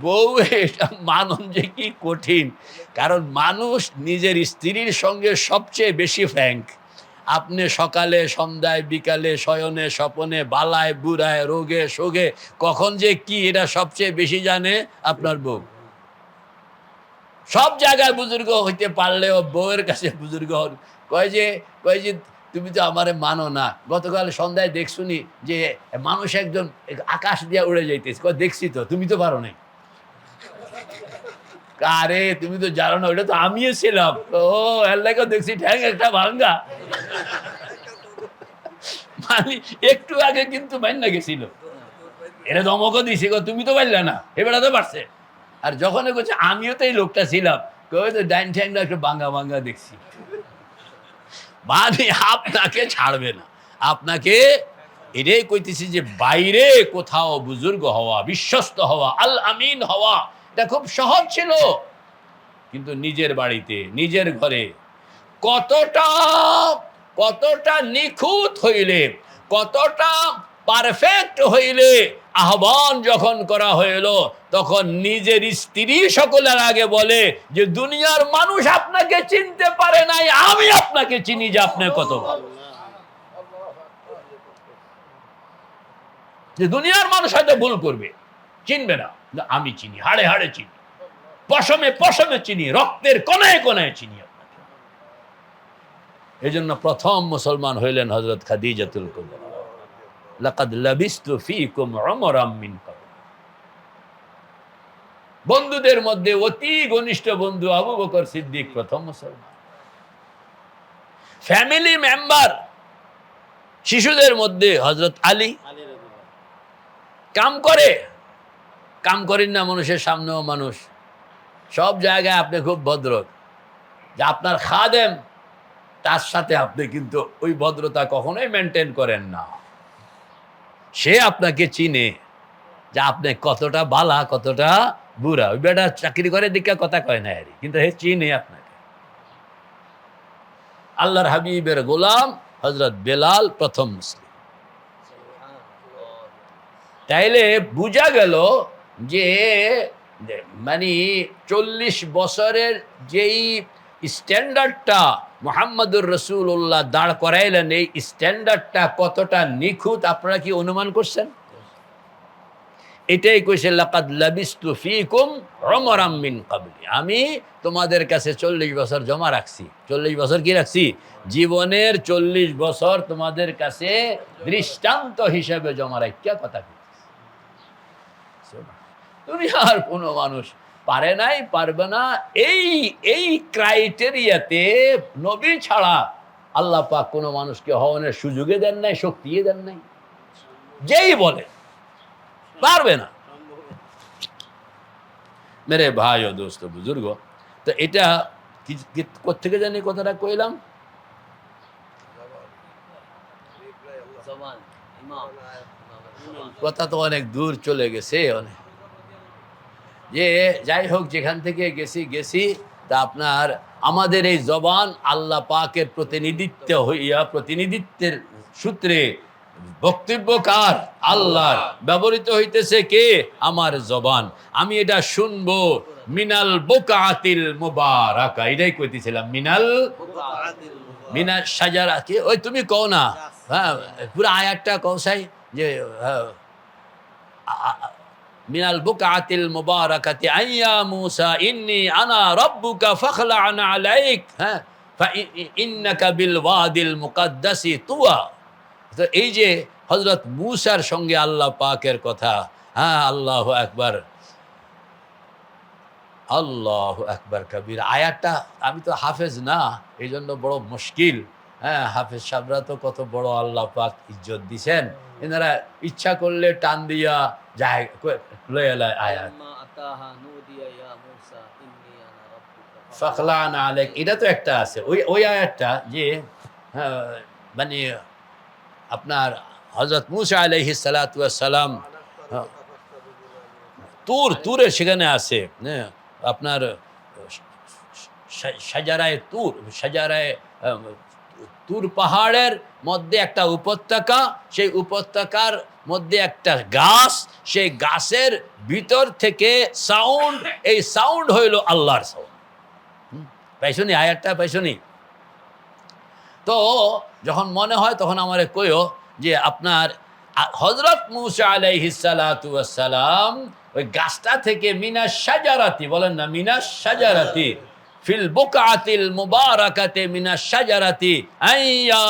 বউ, এটা মানন যে কি কঠিন। কারণ মানুষ নিজের স্ত্রীর সঙ্গে সবচেয়ে বেশি ফ্র্যাঙ্ক। আপনি সকালে, সন্ধ্যায়, বিকালে, শয়নে, স্বপনে, বালায়, বুড়ায়, রোগে, শোগে, কখন যে কি এটা সবচেয়ে বেশি জানে আপনার বউ। সব জায়গায় বুজুর্গ হইতে পারলেও বউয়ের কাছে বুজুর্গ হন। কয় যে তুমি তো আমারে মানো না। গতকাল সন্ধ্যায় দেখছুনি যে মানুষ একজন আকাশ দিয়ে উড়ে যাইতেছে, কয় দেখছি তো, তুমি তো পারো নাই। আরে তুমি তো জানো না, ওটা তো আমিও ছিলাম। ও এলাকা দেখছি ঠ্যাং একটা ভাঙ্গা, মানে একটু আগে কিন্তু মাইন্না গেছিল। এরা ধমকও দিছি গো, তুমি তো পারলে না, এবারে তো পারছে। আর যখন বলছে আমিও তো এই লোকটা ছিলাম, কই তো ডাইন ঠ্যাংটা একটু বাঙ্গা বাঙ্গা দেখছি, মানে আপনাকে ছাড়বে না। আপনাকে এটাই কইতেছি যে বাইরে কোথাও বুজুর্গ হওয়া, বিশ্বস্ত হওয়া, আল আমিন হওয়া, এটা খুব সহজ ছিল, কিন্তু নিজের বাড়িতে, নিজের ঘরে কতটা কতটা নিখুঁত হইলে, কতটা পারফেক্ট হইলে আহ্বান যখন করা হইল, তখন নিজের স্ত্রী সকলের আগে বলে যে দুনিয়ার মানুষ আপনাকে চিনতে পারে নাই, আমি আপনাকে চিনি যে আপনি কত ভালো। যে দুনিয়ার মানুষ হয়তো ভুল করবে, চিনবে না, আমি চিনি, হাড়ে হাড়ে চিনি, পশমে পশমে চিনি, রক্তের কোনায় কোনায় চিনি আপনাকে। এই জন্য প্রথম মুসলমান হইলেন হযরত খাদিজাতুল কুবরা। লাকাদ লাবিস্তু ফীকুম উমরাম মিন ক্বাবল। বন্ধুদের মধ্যে অতি ঘনিষ্ঠ বন্ধু আবু বকর সিদ্দিক প্রথম মুসলমান। ফ্যামিলি মেম্বার শিশুদের মধ্যে হযরত আলী। কাম করেন না মানুষের সামনেও মানুষ, সব জায়গায় আপনি খুব ভদ্র, যে আপনার খাদেম তার সাথে আপনি কিন্তু ওই ভদ্রতা কখনোই মেনটেন করেন না। সে আপনাকে চিনে যে আপনি কতটা বালা কতটা বুড়া। ওই বেটা চাকরি করে দিকে কথা কয় না আরে, কিন্তু হে চিনে আপনাকে। আল্লাহর হাবিবের গোলাম হযরত বেলাল প্রথম মুসলিম। তাইলে বুঝা গেল যে মানে 40 বছরের যেই স্ট্যান্ডার্ডটা মুহাম্মদুর রাসূলুল্লাহ দাঁড় করাইলেন, এই স্ট্যান্ডার্ডটা কতটা নিখুঁত আপনারা কি অনুমান করছেন? এটাই কইছে লাকাদ লাবিস্তু ফীকুম উমরাম মিন ক্বাবলি। আমি তোমাদের কাছে 40 বছর জমা রাখছি। 40 বছর কি রাখছি? জীবনের 40 বছর তোমাদের কাছে দৃষ্টান্ত হিসেবে জমা রাখিয়া কথা কইছি। দুনিয়ার কোনো মানুষ পারে নাই, পারবে না। এই ক্রাইটেরিয়াতে নবী ছাড়া আল্লাহ পাক কোনো মানুষকে হওয়ানোর সুযোগে দেন নাই, শক্তিয়ে দেন নাই। যেই বলে পারবে না। মেরে ভাই ও দোস্ত বুজুর্গ, তো এটা কোত্থেকে জানি কথাটা কইলাম? কথা তো অনেক দূর চলে গেছে অনেক। যে যাই হোক, যেখান থেকে গেছি তা আপনার আমাদের এই জবান আল্লাহ পাকের প্রতিনিধিত্ব হইয়া, প্রতিনিধিত্বের সূত্রে বক্তব্যকার আল্লাহর ব্যবহৃত হইতেছে কে? আমার জবান। আমি এটা শুনবো মিনাল বুকাতিল মুবারাকা, এটাই কইতেছিলাম, মিনাল শাজারা। কে ওই তুমি কও না, হ্যাঁ পুরো আয়াতটা কও চাই যে মিনাল বুকাতিল মুবারাকাতি আইয়া মূসা ইন্নী আনা রাব্বুকা ফাখলা'না আলাইক, হ্যাঁ ইন্নাকা বিল ওয়াদিল মুকাদ্দাসি তুয়া। তো এই যে হযরত মূসার সঙ্গে আল্লাহ পাকের কথা, হ্যাঁ আল্লাহু আকবার, আল্লাহু আকবার কবীর। আয়াতটা আমি তো হাফেজ না, এই জন্য বড় মুশকিল। হ্যাঁ হাফেজ সাহেবরা তো কত বড় আল্লাহ পাক ইজ্জত দিছেন, এনারা ইচ্ছা করলে টান দিয়া যায় লয়ে লয় আয়াত। ফাখলা'না আলাইক, এটা তো একটা আছে ওই আয়াতটা যে মানে আপনার হযরত মূসা আলাইহিস সালাতু ওয়াস সালাম তুরের সেখানে আছে, আপনার সাজারায় তুর পাহাড়ের মধ্যে একটা উপত্যকা, সেই উপত্যকার মধ্যে একটা গাছ, সেই গাছের ভিতর থেকে সাউন্ড, এই সাউন্ড হইল আল্লাহর সাউন্ড। পাইছনি আয়াতটা? পাইছনি? তো যখন মনে হয় তখন আমারে কইও যে আপনার হযরত মূসা আলাইহিস সালাতু ওয়াস সালাম ওই গাছটা থেকে মিনাশ শাজারাতি, বলেন না মিনাশ শাজারাতি, ফিল বুকাতিল মুবারাকাতি মিনাশ শাজারাতি আইয়া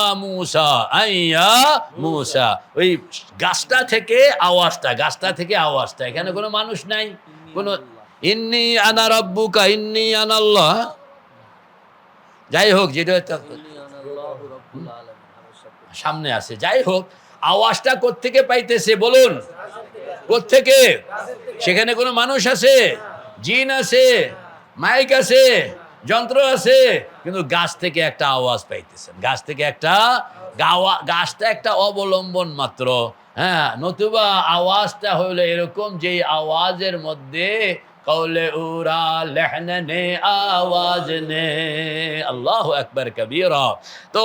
মূসা, ওই গাছটা থেকে আওয়াজটা, এখানে কোনো মানুষ নাই, কোনো ইন্নী আনা রাব্বুকা ইন্নী আনা আল্লাহ, যাই হোক যেটা সামনে আছে, যাই হোক আওয়াজটা কোত্থেকে পাইতেছে বলুন? কোত্থেকে? সেখানে কোনো মানুষ আছে, জিন আছে, মাইক আছে, যন্ত্র আছে, কিন্তু গাছ থেকে একটা আওয়াজ পাইতেছেন। গাছ থেকে একটা গাছটা একটা অবলম্বন মাত্র। হ্যাঁ, নতুবা আওয়াজটা হইলো এরকম যে আওয়াজের মধ্যে কওলে উরা লেহনে নে আওয়াজ নে, আল্লাহু আকবার কবীরা। তো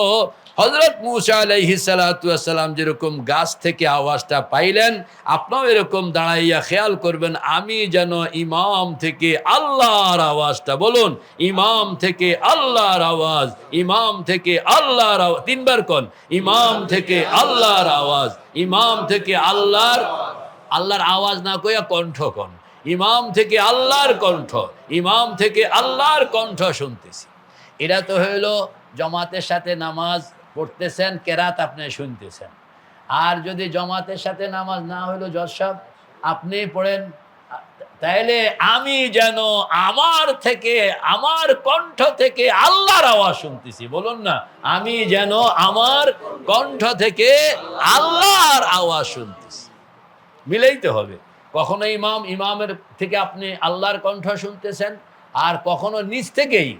হযরত মূসা আলাইহিস সালাতু ওয়াস সালাম যেরকম গাছ থেকে আওয়াজটা পাইলেন, আপনাও এরকম দাঁড়াইয়া খেয়াল করবেন আমি যেন ইমাম থেকে আল্লাহর আওয়াজটা, বলুন ইমাম থেকে আল্লাহর আওয়াজ, ইমাম থেকে আল্লাহর আওয়াজ, তিনবার কোন ইমাম থেকে আল্লাহর আওয়াজ, ইমাম থেকে আল্লাহর আওয়াজ না কইয়া কণ্ঠ কোন, ইমাম থেকে আল্লাহর কণ্ঠ, ইমাম থেকে আল্লাহর কণ্ঠ শুনতেছি। এটা তো হইলো জমাতের সাথে নামাজ পড়তেছেন, কেরাত আপনি শুনতেছেন। আর যদি জমাতের সাথে নামাজ না হইলো জজ সাহেব আপনি পড়েন, তাইলে আমি যেন আমার থেকে, আমার কণ্ঠ থেকে আল্লাহর আওয়াজ শুনতেছি। বলুন না, আমি যেন আমার কণ্ঠ থেকে আল্লাহর আওয়াজ শুনতেছি। মিলাইতে হবে। কখনো ইমামের থেকে আপনি আল্লাহর কণ্ঠ শুনতেছেন, আর কখনো নিজ থেকেই,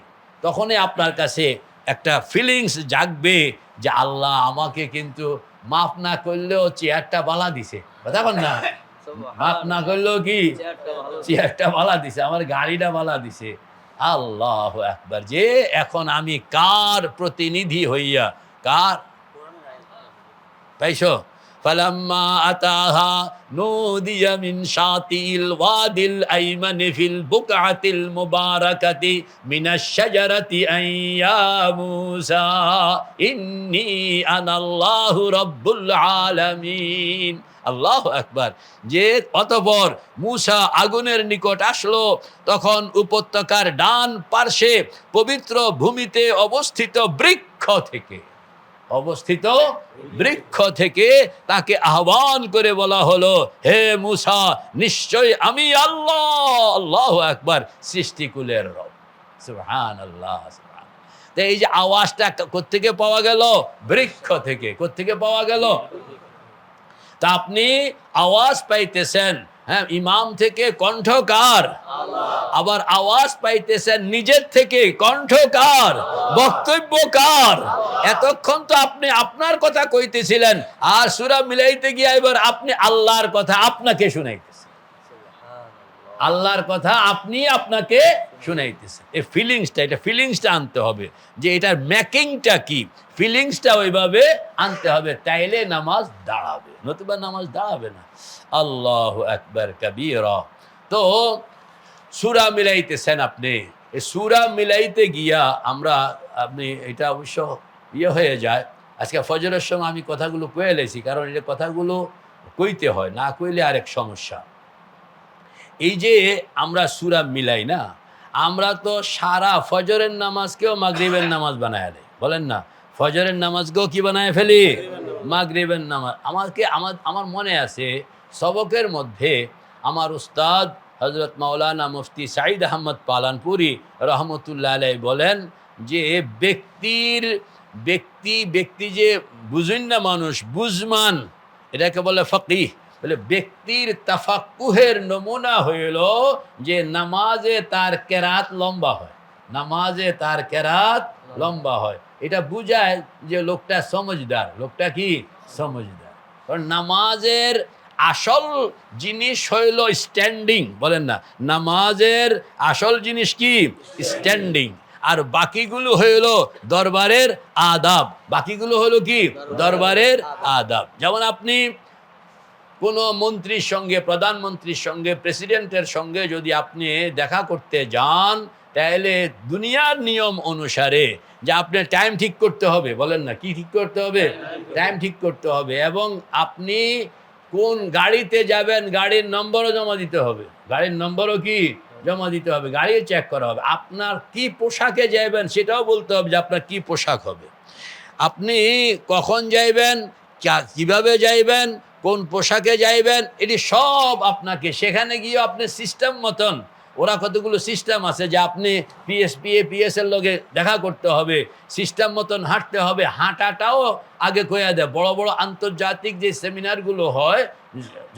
তখনই আপনার কাছে একটা ফিলিংস জাগবে যে আল্লাহ আমাকে কিন্তু মাফ না করলেও চেয়ারটা বালা দিছে। কথা বল না, মাফ না করলেও কি চেয়ারটা বালা দিছে, আমার গাড়িটা বালা দিছে। আল্লাহু আকবার। যে এখন আমি কার প্রতিনিধি হইয়া, কার পাইছো? فلما أتاها نودي من شاطئ الوادي الأيمن في البقعة المباركة من الشجرة أن يا موسى إني أنا الله رب العالمين। আল্লাহু আকবার। যে অতঃপর মূসা আগুনের নিকট আসলো, তখন উপত্যকার ডান পার্শ্বে পবিত্র ভূমিতে অবস্থিত বৃক্ষ থেকে তাকে আহ্বান করে বলা হলো, হে মূসা, নিশ্চয় আমি আল্লাহ, আল্লাহু আকবার, সৃষ্টিকুলের রব। সুবহানাল্লাহ, সুবহানাল্লাহ। তো এই যে আওয়াজটা কোত্থেকে পাওয়া গেল? বৃক্ষ থেকে। কোত্থেকে পাওয়া গেল? তা আপনি আওয়াজ পাইতেছেন, হ্যাঁ, ইমাম থেকে, কণ্ঠকার, আবার আওয়াজ পাইতেছেন নিজের থেকে, কণ্ঠকার, বক্তব্যকার। এতক্ষণ তো আপনি আপনার কথা কইতেছিলেন, আর সূরা মিলাইতে গিয়ে এবার আপনি আল্লাহর কথা আপনাকে শুনাইতেছেন। আল্লাহর কথা আপনি আপনাকে শুনাইতেছেন। এই ফিলিংসটা, এটা ফিলিংসটা আনতে হবে যে এটার মেকিংটা কি, ফিলিংসটা ওইভাবে আনতে হবে, তাইলে নামাজ দাঁড়াবে, নতুবা নামাজ দাঁড়াবে না। আল্লাহু আকবার কবীরা। তো সূরা মিলাইতেছেন আপনি, এই সূরা মিলাইতে গিয়া আপনি এটা অবশ্য হয়ে যায়। আজকে ফজরের সময় আমি কথাগুলো কয়ে লেছি, কারণ এই কথাগুলো কইতে হয়, না কইলে আরেক সমস্যা। এই যে আমরা সূরা মিলাই না, আমরা তো সারা ফজরের নামাজকেও মাগরিবের নামাজ বানায় দেয়, বলেন না, ফজরের নামাজকেও কি বানায় ফেলি? মাগরিবের নামাজ। আমার মনে আছে সবকের মধ্যে আমার উস্তাদ হযরত মাওলানা মুফতি সাঈদ আহমদ পালানপুরি রহমতুল্লাহ আলাইহি বলেন যে ব্যক্তি যে বুঝেন না মানুষ, বুঝমান, এটাকে বলে ফকিহ। বলে ব্যক্তির তাফাক্কুহের নমুনা হইল যে নামাজে তার কেরাত লম্বা হয়, নামাজে তার কেরাত লম্বা হয়। এটা বুঝায় যে লোকটা সমজদার। লোকটা কি সমজদার? কারণ নামাজের আসল জিনিস হইল স্ট্যান্ডিং, বলেন না, নামাজের আসল জিনিস কি? স্ট্যান্ডিং। আর বাকিগুলো হইল দরবারের আদাব। বাকিগুলো হলো কি? দরবারের আদাব। যেমন আপনি কোনো মন্ত্রীর সঙ্গে, প্রধানমন্ত্রীর সঙ্গে, প্রেসিডেন্টের সঙ্গে যদি আপনি দেখা করতে যান, তাহলে দুনিয়ার নিয়ম অনুসারে যে আপনার টাইম ঠিক করতে হবে, বলেন না, কি ঠিক করতে হবে? টাইম ঠিক করতে হবে। এবং আপনি কোন গাড়িতে যাবেন, গাড়ির নম্বরও জমা দিতে হবে, গাড়ির নম্বরও কি জমা দিতে হবে, গাড়ি চেক করা হবে। আপনার কি পোশাকে যাইবেন সেটাও বলতে হবে যে আপনার কি পোশাক হবে, আপনি কখন যাইবেন, কিভাবে যাইবেন, কোন পোশাকে যাইবেন, এটি সব আপনাকে সেখানে গিয়ে আপনি সিস্টেম মতন ওরা কতগুলো সিস্টেম আছে যে আপনি পিএসএল লগে দেখা করতে হবে, সিস্টেম মতন হাঁটতে হবে, হাঁটাটাও আগে কইয়া দেয়। বড় বড় আন্তর্জাতিক যে সেমিনারগুলো হয়,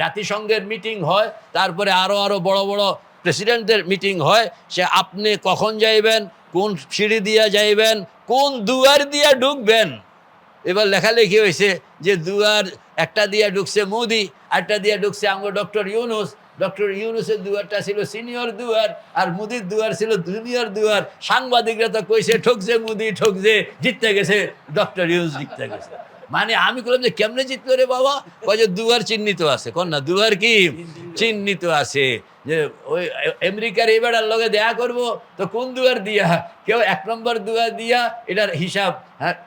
জাতিসংঘের মিটিং হয়, তারপরে আরো বড় বড় প্রেসিডেন্টের মিটিং হয়, সে আপনি কখন যাইবেন, কোন সিঁড়ি দিয়া যাইবেন, কোন দুয়ার দিয়া ঢুকবেন। এবার লেখালেখি হয়েছে যে দুয়ার একটা দিয়া ঢুকছে মোদি, আরেকটা দিয়া ঢুকছে আমার ডক্টর ইউনুসের দুয়ারটা ছিল সিনিয়র দুয়ার, আর মোদির দুয়ার ছিল জুনিয়র দুয়ার। সাংবাদিকরা তো কইছে ঠকছে মোদি, ঠকছে, জিততে গেছে ডক্টর ইউনুস, জিততে গেছে। মানে আমি বললাম যে কেমনে জিতলো রে বাবা? কয় যে দুয়ার চিহ্নিত আছে। কোন না দুয়ার কি চিহ্নিত আছে, যে ওই আমেরিকার এবারের লগে দেখা করবো তো কোন দুয়ার দিয়া, কেউ 1 নম্বর দুয়ার দিয়া, এটার হিসাব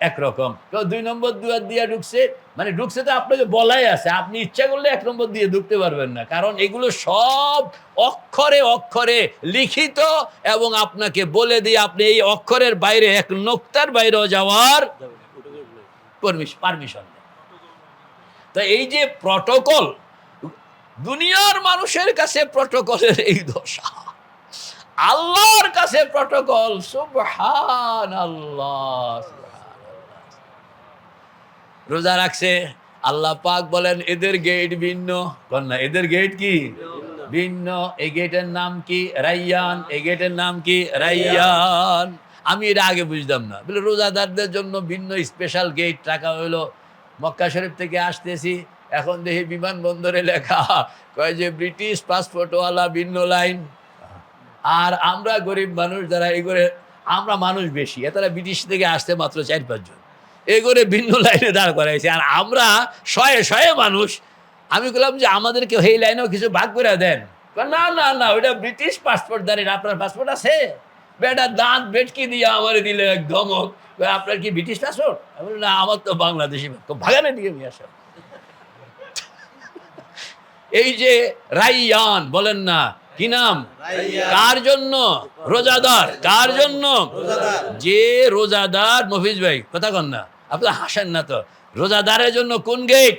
একরকম, কেউ 2 নম্বর দুয়ার দিয়া ঢুকছে। মানে ঢুকছে তো আপনাকে বলাই আছে, আপনি ইচ্ছা করলে 1 নম্বর দিয়ে ঢুকতে পারবেন না, কারণ এগুলো সব অক্ষরে অক্ষরে লিখিত, এবং আপনাকে বলে দিয়ে আপনি এই অক্ষরের বাইরে 1 নোক্তার বাইরেও যাওয়ার পারমিশন নেই। তো এই যে প্রটোকল, দুনিয়ার মানুষের কাছে প্রটোকলের এই দশা, আল্লাহর কাছে প্রটোকল সুবহানাল্লাহ। রোজা রাখছে, আল্লাহ পাক বলেন এদের গেট ভিন্ন। কন্যা এদের গেট কি ভিন্ন। এই গেটের নাম কি রাইয়ান, এই গেটের নাম কি রাইয়ান। আমি এটা আগে বুঝতাম না, বলে রোজাদারদের জন্য ভিন্ন স্পেশাল গেট রাখা হইলো। মক্কা শরীফ থেকে আসতেছি, এখন দেখি বিমানবন্দরে লেখা কয় যে ব্রিটিশ পাসপোর্টওয়ালা ভিন্ন লাইন, আর আমরা গরিব মানুষ যারা এই করে, আমরা মানুষ বেশি, এতারা ব্রিটিশ থেকে আসতে মাত্র 4-5 জন, এই করে ভিন্ন লাইনে দাঁড় করাইছে, আর আমরা শয়ে মানুষ। আমি বললাম যে আমাদেরকে এই লাইনেও কিছু ভাগ করে দেন। না না না, ওইটা ব্রিটিশ পাসপোর্ট দাঁড়িয়ে, আপনার পাসপোর্ট আছে? বেটা দাঁত বেটকি দিয়ে আমার দিলে একদম, আপনার কি ব্রিটিশ পাসপোর্ট? আমি বলি না, আমার তো বাংলাদেশি। ভাগানে দিকে নিয়ে আসা। এই যে রাইয়ান বলেন না, কি নাম? কার জন্য? রোজাদার। কার জন্য? যে রোজাদার। মফিজ ভাই কথা কন না, আপনার হাসেন না তো। রোজাদারের জন্য কোন গেট?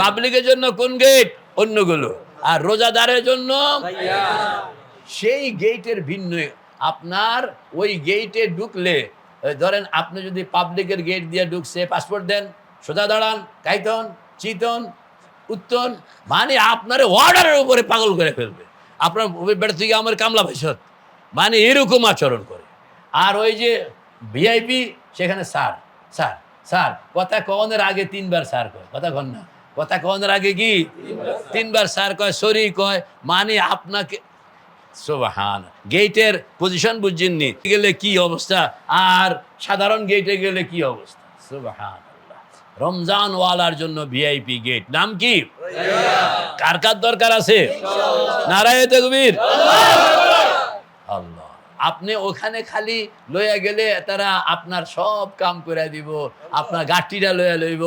পাবলিকের জন্য কোন গেট? অন্যগুলো। আর রোজাদারের জন্য সেই গেটের ভিন্ন। আপনার ওই গেটে ঢুকলে, ধরেন আপনি যদি পাবলিকের গেট দিয়ে ঢুকছে, পাসপোর্ট দেন, সোজা দাঁড়ান, কাইতন, চিতন, উত্তন, মানে আপনার অর্ডারের উপরে পাগল করে ফেলবে। আপনার বেটা থেকে আমার কামলা ভাইসত, মানে এরকম আচরণ করে। আর ওই যে ভিআইপি, সেখানে স্যার স্যার স্যার, কথা কনের আগে 3 বার স্যার কয়। কথা কন না, কথা কনের আগে কি 3 বার স্যার কয়, সরি কয়, মানে আপনাকে সুবহান। গেটের পজিশন বুঝছেননি, গেলে কি অবস্থা, আর সাধারণ গেটে গেলে কি অবস্থা। সুবহান। রমজান ওয়ালার জন্য ভিআইপি গেট, নাম কি? কার কার দরকার আছে? নারায়ে তাকবীর। আল্লাহ। আপনি ওখানে খালি লইয়া গেলে তারা আপনার সব কাম করে দিব, আপনার গাঠিটা লইয়া লইব,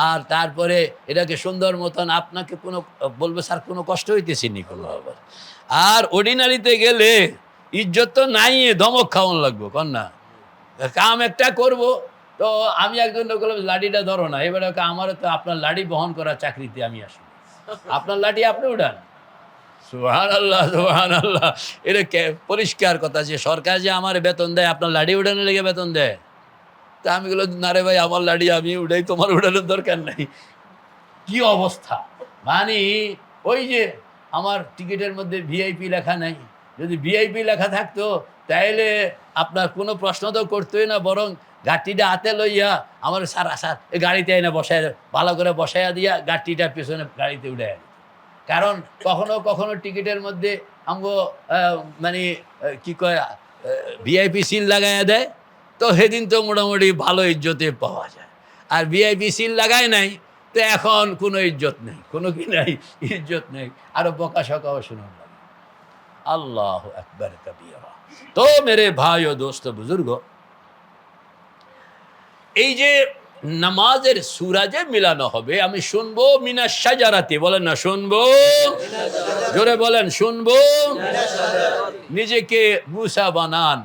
আর তারপরে এটাকে সুন্দর মতন আপনাকে কোনো বলবে স্যার কোনো কষ্ট হইতেছে নি কোনো আবার। আর অর্ডিনারিতে গেলে ইজ্জত তো নাই, ধমক খাওয়ান লাগবো। কন না, কাম একটা করব, তো আমি একজন বললাম লাঠিটা ধরো না, এবারে আমারও তো আপনার লাঠি বহন করার চাকরিতে আমি আসি, আপনার লাঠি আপনি উঠান। সুবহানাল্লাহ সুবহানাল্লাহ। এটা পরিষ্কার কথা যে সরকার যে আমার বেতন দেয়, আপনার লাঠি উঠানোর লেগে বেতন দেয়। তা আমি বললাম না রে ভাই, আমার লাঠি আমি উঠাই, তোমার উঠানোর দরকার নাই। কি অবস্থা, মানে ওই যে আমার টিকিটের মধ্যে ভিআইপি লেখা নাই। যদি ভিআইপি লেখা থাকতো তাইলে আপনার কোনো প্রশ্ন তো করতোই না, বরং গাড়িটা হাতে লইয়া আমার স্যার স্যার এই গাড়িতে এনে বসায়, ভালো করে বসাইয়া দিয়া গাড়িটা পেছনে গাড়িতে উঠে। কারণ কখনো কখনো টিকিটের মধ্যে আমগো মানে কি কয় ভিআইপি সিল লাগাইয়া দেয়, তো সেদিন তো মোটামুটি ভালো ইজ্জতে পাওয়া যায়। আর ভিআইপি সিল লাগায় নাই, তো এখন কোনো ইজ্জত নেই, কোনো কি নাই, ইজ্জত নেই। আরো বকা সকাও শুনুন। আল্লাহ আকবার কবীরা। তো মেরে ভাই ও দোস্ত বুজুর্গ, এই যে নামাজের সূরাজে মিলানো হবে, আমি শুনবো মিনাশ শাজারাতি, বলেন না শুনবো, জোরে বলেন শুনবো। নিজেকে মূসা বানান,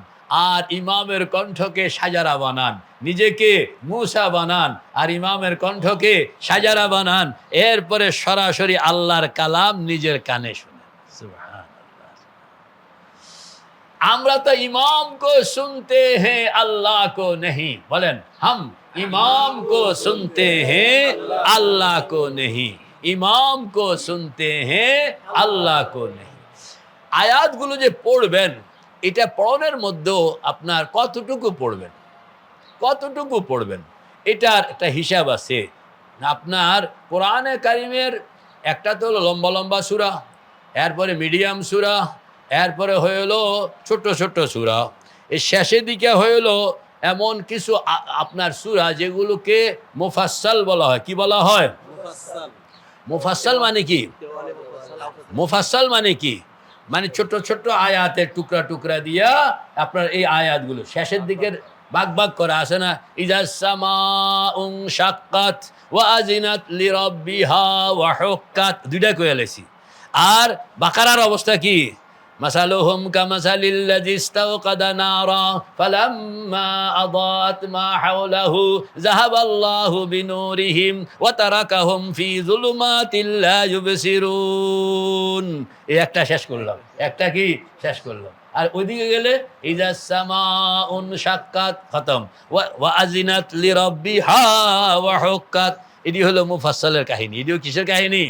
আর ইমামের কণ্ঠকে সাজারা বানান। নিজেকে মূসা বানান, আর ইমামের কণ্ঠকে সাজারা বানান। এরপরে সরাসরি আল্লাহর কালাম নিজের কানে শুনেন। সুবহানাল্লাহ। আমরা তো ইমাম কো সুনতে হ্যাঁ আল্লাহ কো नहीं বলেন हम इमाम को सुनते हैं अल्लाह को नहीं ইমাম কো সুনতে हैं আল্লাহ কো नहीं আয়াতগুলো যে পড়বেন এটা পড়ানোর মধ্যেও আপনার কতটুকু পড়বেন এটার একটা হিসাব আছে। আপনার কোরআনে কারিমের একটা তো হলো লম্বা লম্বা সূরা, এরপরে মিডিয়াম সূরা, এরপরে হলো ছোট ছোট সূরা, এর শেষের দিকে হলো এমন কিছু আপনার সূরা যেগুলোকে মুফাসসাল বলা হয়। কি বলা হয়? মুফাসসাল মানে কি? মুফাসসাল মানে কি? মানে ছোট ছোট আয়াতের টুকরা টুকরা দিয়া আপনার এই আয়াতগুলো শেষের দিকের ভাগ ভাগ করা আছে না, ইজাস সামাউন শাক্কাত ওয়া আজিনাত লিরাব্বিহা ওয়া হুক্কাত, দুইটা কইয়া লেছি। আর বাকারার অবস্থা কি? মাসালুহুম কামাসালিল্লাযী ইস্তাওকাদা নারা ফালাম্মা আদাআত মা হাওলাহু যাহাবাল্লাহু বিনূরিহিম ওয়া তারাকাহুম ফি যুলুমাতিল লা ইউবসিরুন। এই একটা শেষ করলাম, একটা কি শেষ করলাম। আর ওইদিকে গেলে ইজাস সামাউন শাক্কাত খতম, ওয়া আজিনাত লিরাব্বিহা ওয়া হুক্কাত। এটি হলো মুফাসসালের কাহিনী। এটিও কিসের কাহিনী?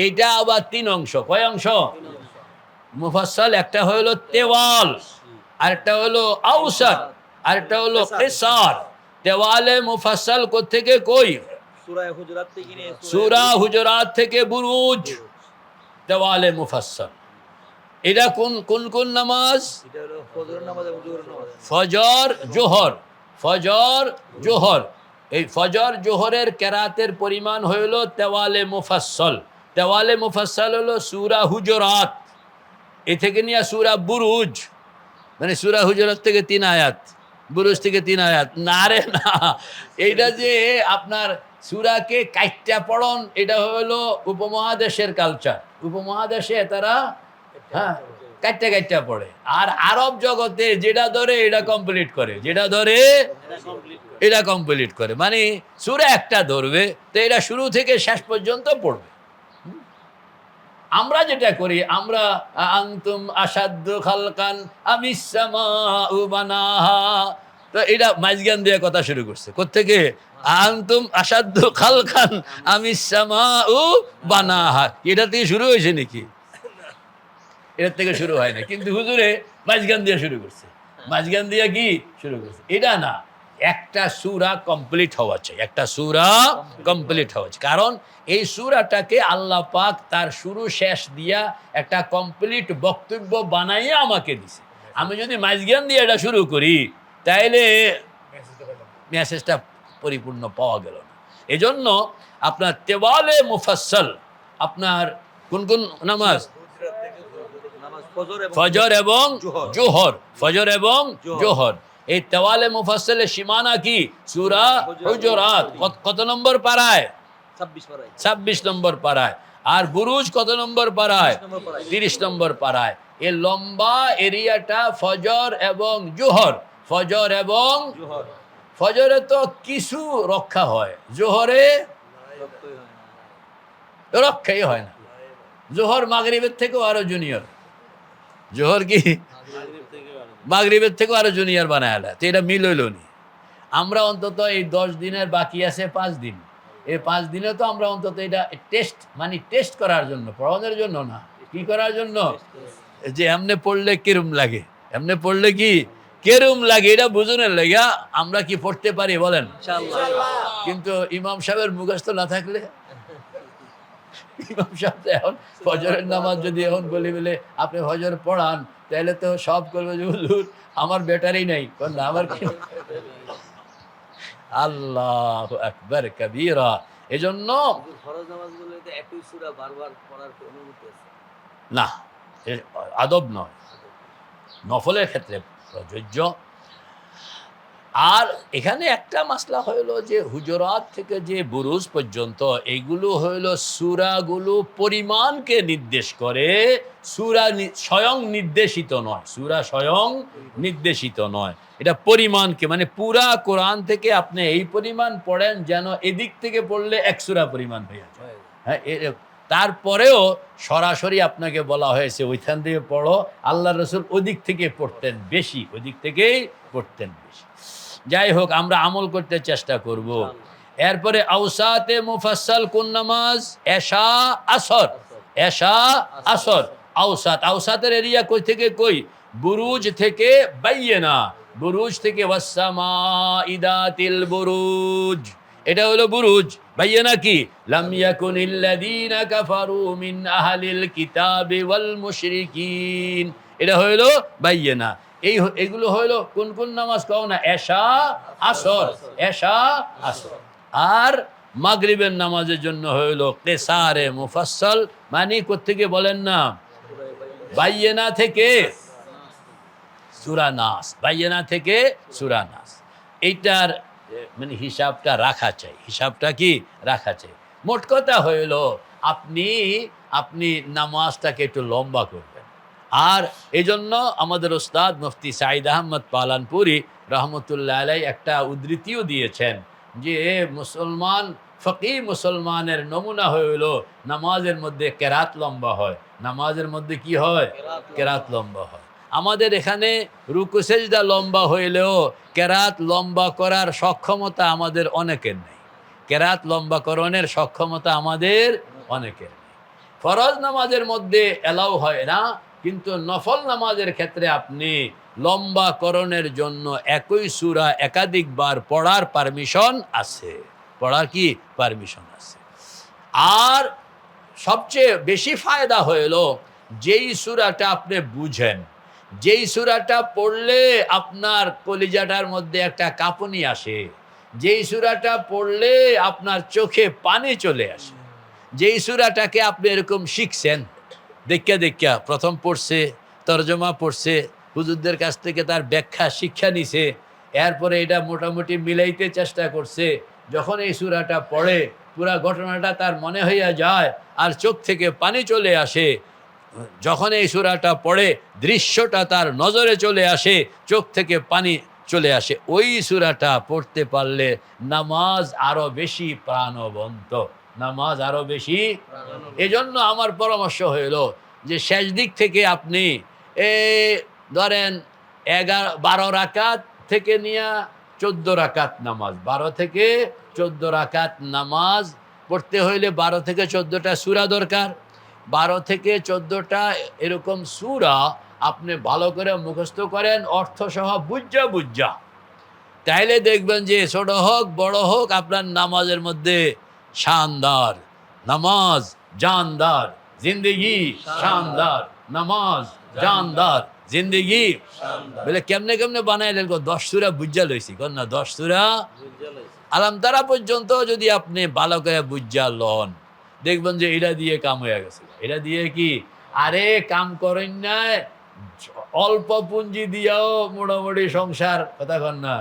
এইটা আবার তিন অংশ। কয় অংশ মুফাসসাল? একটা হলো তেওয়াল, আরেকটা হলো আওসাত, আরেকটা হলো কিসার। তেওয়ালে মুফাসসাল কোত্থেকে? কই? সূরা হুজুরাত থেকে বুরুজ, তেওয়ালে মুফাসসাল। এটা কোন কোন কোন নামাজ? ফজর জোহর, ফজর জোহর। এই ফজর জোহরের কেরাতের পরিমাণ হইল তেওয়ালে মুফাসসাল। তেওয়ালে মুফাসসাল হলো সূরা হুজুরাত, এ থেকে নিয়ে সূরা বুরুজ, মানে সূরা হুজুরাত থেকে 3 আয়াত, বুরুজ থেকে 3 আয়াত। না রে না, এইটা যে আপনার সূরাকে কাইট্টা পড়ন, এটা হলো উপমহাদেশের কালচার। উপমহাদেশে তারা হ্যাঁ কাইট্টা কাইট্টা পড়ে। আর আরব জগতে যেটা ধরে এটা কমপ্লিট করে, যেটা ধরে এটা কমপ্লিট করে। মানে সূরা একটা ধরবে তো এটা শুরু থেকে শেষ পর্যন্ত পড়বে। আমরা যেটা করি, আমরা আনতুম আসাদ্দু খালকান আমিস সামাউ বানাহা, তো এটা মাঝগান দিয়ে কথা শুরু করছে। কোত্থেকে? আনতুম আসাদ্দু খালকান আমিস সামাউ বানাহা। এটা থেকে শুরু হয়েছে নাকি? এর থেকে শুরু হয় না, কিন্তু হুজুরে মাঝগান দিয়ে শুরু করছে। মাঝগান দিয়ে কি শুরু করছে? এটা না, একটা সূরা কমপ্লিট হওয়া চাই, একটা সূরা কমপ্লিট হওয়া চাই। কারণ এই সূরাটাকে আল্লাহ পাক তার শুরু শেষ দিয়া একটা কমপ্লিট বক্তব্য বানাইয়া আমাকে দিছে। আমি যদি মাঝগান দিয়ে এটা শুরু করি তাইলে মেসেজটা পরিপূর্ণ পাওয়া গেল না। এজন্য আপনার তেওয়ালে মুফাসসাল আপনার কোন কোন নামাজ? ফজর এবং জোহর, ফজর এবং জোহর। এই তেওয়ালে মুফাসসালের সীমানা কি? সূরা হুজুরাত কত নম্বর পারায়? 26 নম্বর পারায়। আর বুরুজ কত নম্বর পারায়? 30 নম্বর পারায়। এই লম্বা এরিয়াটা ফজর এবং জোহর। ফজর এবং ফজরে তো কিছু রক্ষা হয়, জোহরে রক্ষাই হয় না। জোহর মাগরিবের থেকেও আরো জুনিয়র। জোহর কি মাগরিবের থেকেও আরো জুনিয়র বানায়। তো এটা মিল হইল নি। আমরা অন্তত এই 10 দিনের বাকি আছে 5 দিন, এই 5 দিনে তো আমরা অন্তত এটা টেস্ট, মানে টেস্ট করার জন্য, পড়ানোর জন্য না, কি করার জন্য, যে এমনে পড়লে কিরম লাগে, এমনে পড়লে কি কেরম লাগে এটা বুঝনের লাগে আমরা কি পড়তে পারি বলেন? কিন্তু ইমাম সাহেবের মুখস্থ না থাকলে, ইমাম সাহেব এখন ফজরের নামাজ যদি এখন বলি বলে আপনি ফজর পড়ান, তাহলে তো সব করবে যে হুজুর আমার ব্যাটারি নাই, না আমার কি। আল্লাহু আকবার কবীরা। এজন্য ফরজ নামাজগুলোতে একই সূরা বারবার পড়ার অনুমতি আছে না, আদব নয়, নফলের ক্ষেত্রে প্রযোজ্য। আর এখানে একটা মাসলা হইল যে হুজুরাত থেকে যে বুরুজ পর্যন্ত এইগুলো হইল সূরাগুলো পরিমাণকে নির্দেশ করে, সূরা স্বয়ং নির্দেশিত নয়, সূরা স্বয়ং নির্দেশিত নয়, এটা পরিমাণকে, মানে পুরা কোরআন থেকে আপনি এই পরিমাণ পড়েন যেন এদিক থেকে পড়লে 1 সূরা পরিমাণ হয়ে যায়। হ্যাঁ, তারপরেও সরাসরি আপনাকে বলা হয়েছে ওইখান থেকে পড়ো। আল্লাহ রসুল ওদিক থেকে পড়তেন বেশি, ওদিক থেকেই পড়তেন বেশি। যাই হোক, আমরা আমল করতে চেষ্টা করব। এরপরে আউসাতে মুফাসসাল কোন নামাজ? এশা আসর। এশা আসর আউসাত। আউসাতের এরিয়া কই থেকে কই? বুরুজ থেকে বাইয়েনা, বুরুজ থেকে ওয়াসসামাই যাতিল বুরুজ, এটা হলো বুরুজ। বাইয়েনা কি? লাম ইয়াকুনিল্লাযীনা কাফারু মিন আহলিল কিতাবি ওয়াল মুশরিকিন, এটা হলো বাইয়েনা। এইগুলো হলো কোন কোন নামাজ কও না? এশা আসর, এশা আসর। আর মাগরিবের নামাজের জন্য হইল কেসারে মুফাসসাল, মানে কোত্থেকে বলেন না? বাইয়েনা থেকে সূরা নাস, বাইয়েনা থেকে সূরা নাস। এইটার মানে হিসাবটা রাখা চাই, হিসাবটা কি রাখা চাই। মোট কথা হইল আপনি নামাজটাকে একটু লম্বা করবেন। আর এই জন্য আমাদের ওস্তাদ মুফতি সাঈদ আহমদ পালানপুরি রহমতুল্লাহ আলাই একটা উদ্ধৃতিও দিয়েছেন যে মুসলমান ফকি মুসলমানের নমুনা হইল নামাজের মধ্যে কেরাত লম্বা হয়। নামাজের মধ্যে কি হয়? কেরাত লম্বা হয়। আমাদের এখানে রুকু সেজদা লম্বা হইলেও কেরাত লম্বা করার সক্ষমতা আমাদের অনেকের নেই। কেরাত লম্বাকরণের সক্ষমতা আমাদের অনেকের নেই। ফরজ নামাজের মধ্যে এলাও হয় না, কিন্তু নফল নামাজের ক্ষেত্রে আপনি লম্বাকরণের জন্য একই সূরা একাধিকবার পড়ার পারমিশন আছে, পড়ার কি পারমিশন আছে। আর সবচেয়ে বেশি ফায়দা হইল যেই সূরাটা আপনি বুঝেন, যেই সূরাটা পড়লে আপনার কলিজাটার মধ্যে একটা কাঁপুনি আসে, যেই সূরাটা পড়লে আপনার চোখে পানি চলে আসে, যেই সূরাটাকে আপনি এরকম শিখছেন দেখিয়া প্রথম পড়ছে, তরজমা পড়ছে, হুজুরদের কাছ থেকে তার ব্যাখ্যা শিক্ষা নিছে, এরপরে এটা মোটামুটি মিলাইতে চেষ্টা করছে। যখন এই সূরাটা পড়ে পুরা ঘটনাটা তার মনে হইয়া যায় আর চোখ থেকে পানি চলে আসে। যখন এই সূরাটা পড়ে দৃশ্যটা তার নজরে চলে আসে, চোখ থেকে পানি চলে আসে। ওই সূরাটা পড়তে পারলে নামাজ আরো বেশি প্রাণবন্ত, নামাজ আরো বেশি। এজন্য আমার পরামর্শ হইল যে শেষ দিক থেকে আপনি ধরেন 12 রাকাত থেকে নিয়ে 14 রাকাত নামাজ, 12 থেকে 14 রাকাত নামাজ পড়তে হইলে 12 থেকে 14টা সূরা দরকার। 12 থেকে 14টা এরকম সূরা আপনি ভালো করে মুখস্থ করেন, অর্থ সহ বুঝা, তাইলে দেখবেন যে ছোট হোক বড় হোক আপনার নামাজের মধ্যে শানদার। নামাজ জানদার, জিন্দগি শানদার। নামাজ জানদার, জিন্দগি বলে কেমনে কেমনে বানাইলেন? 10 সূরা বুঝা লইছি, কন না 10 সূরা আলাম তারা পর্যন্ত যদি আপনি ভালো করে বুঝা লন, দেখবেন যে এটা দিয়ে কাম হয়ে গেছে। এটা দিয়ে কি আরে কাম করেন না, অল্প পুঁজি দিয়েও মোটামুটি সংসার কথা কন না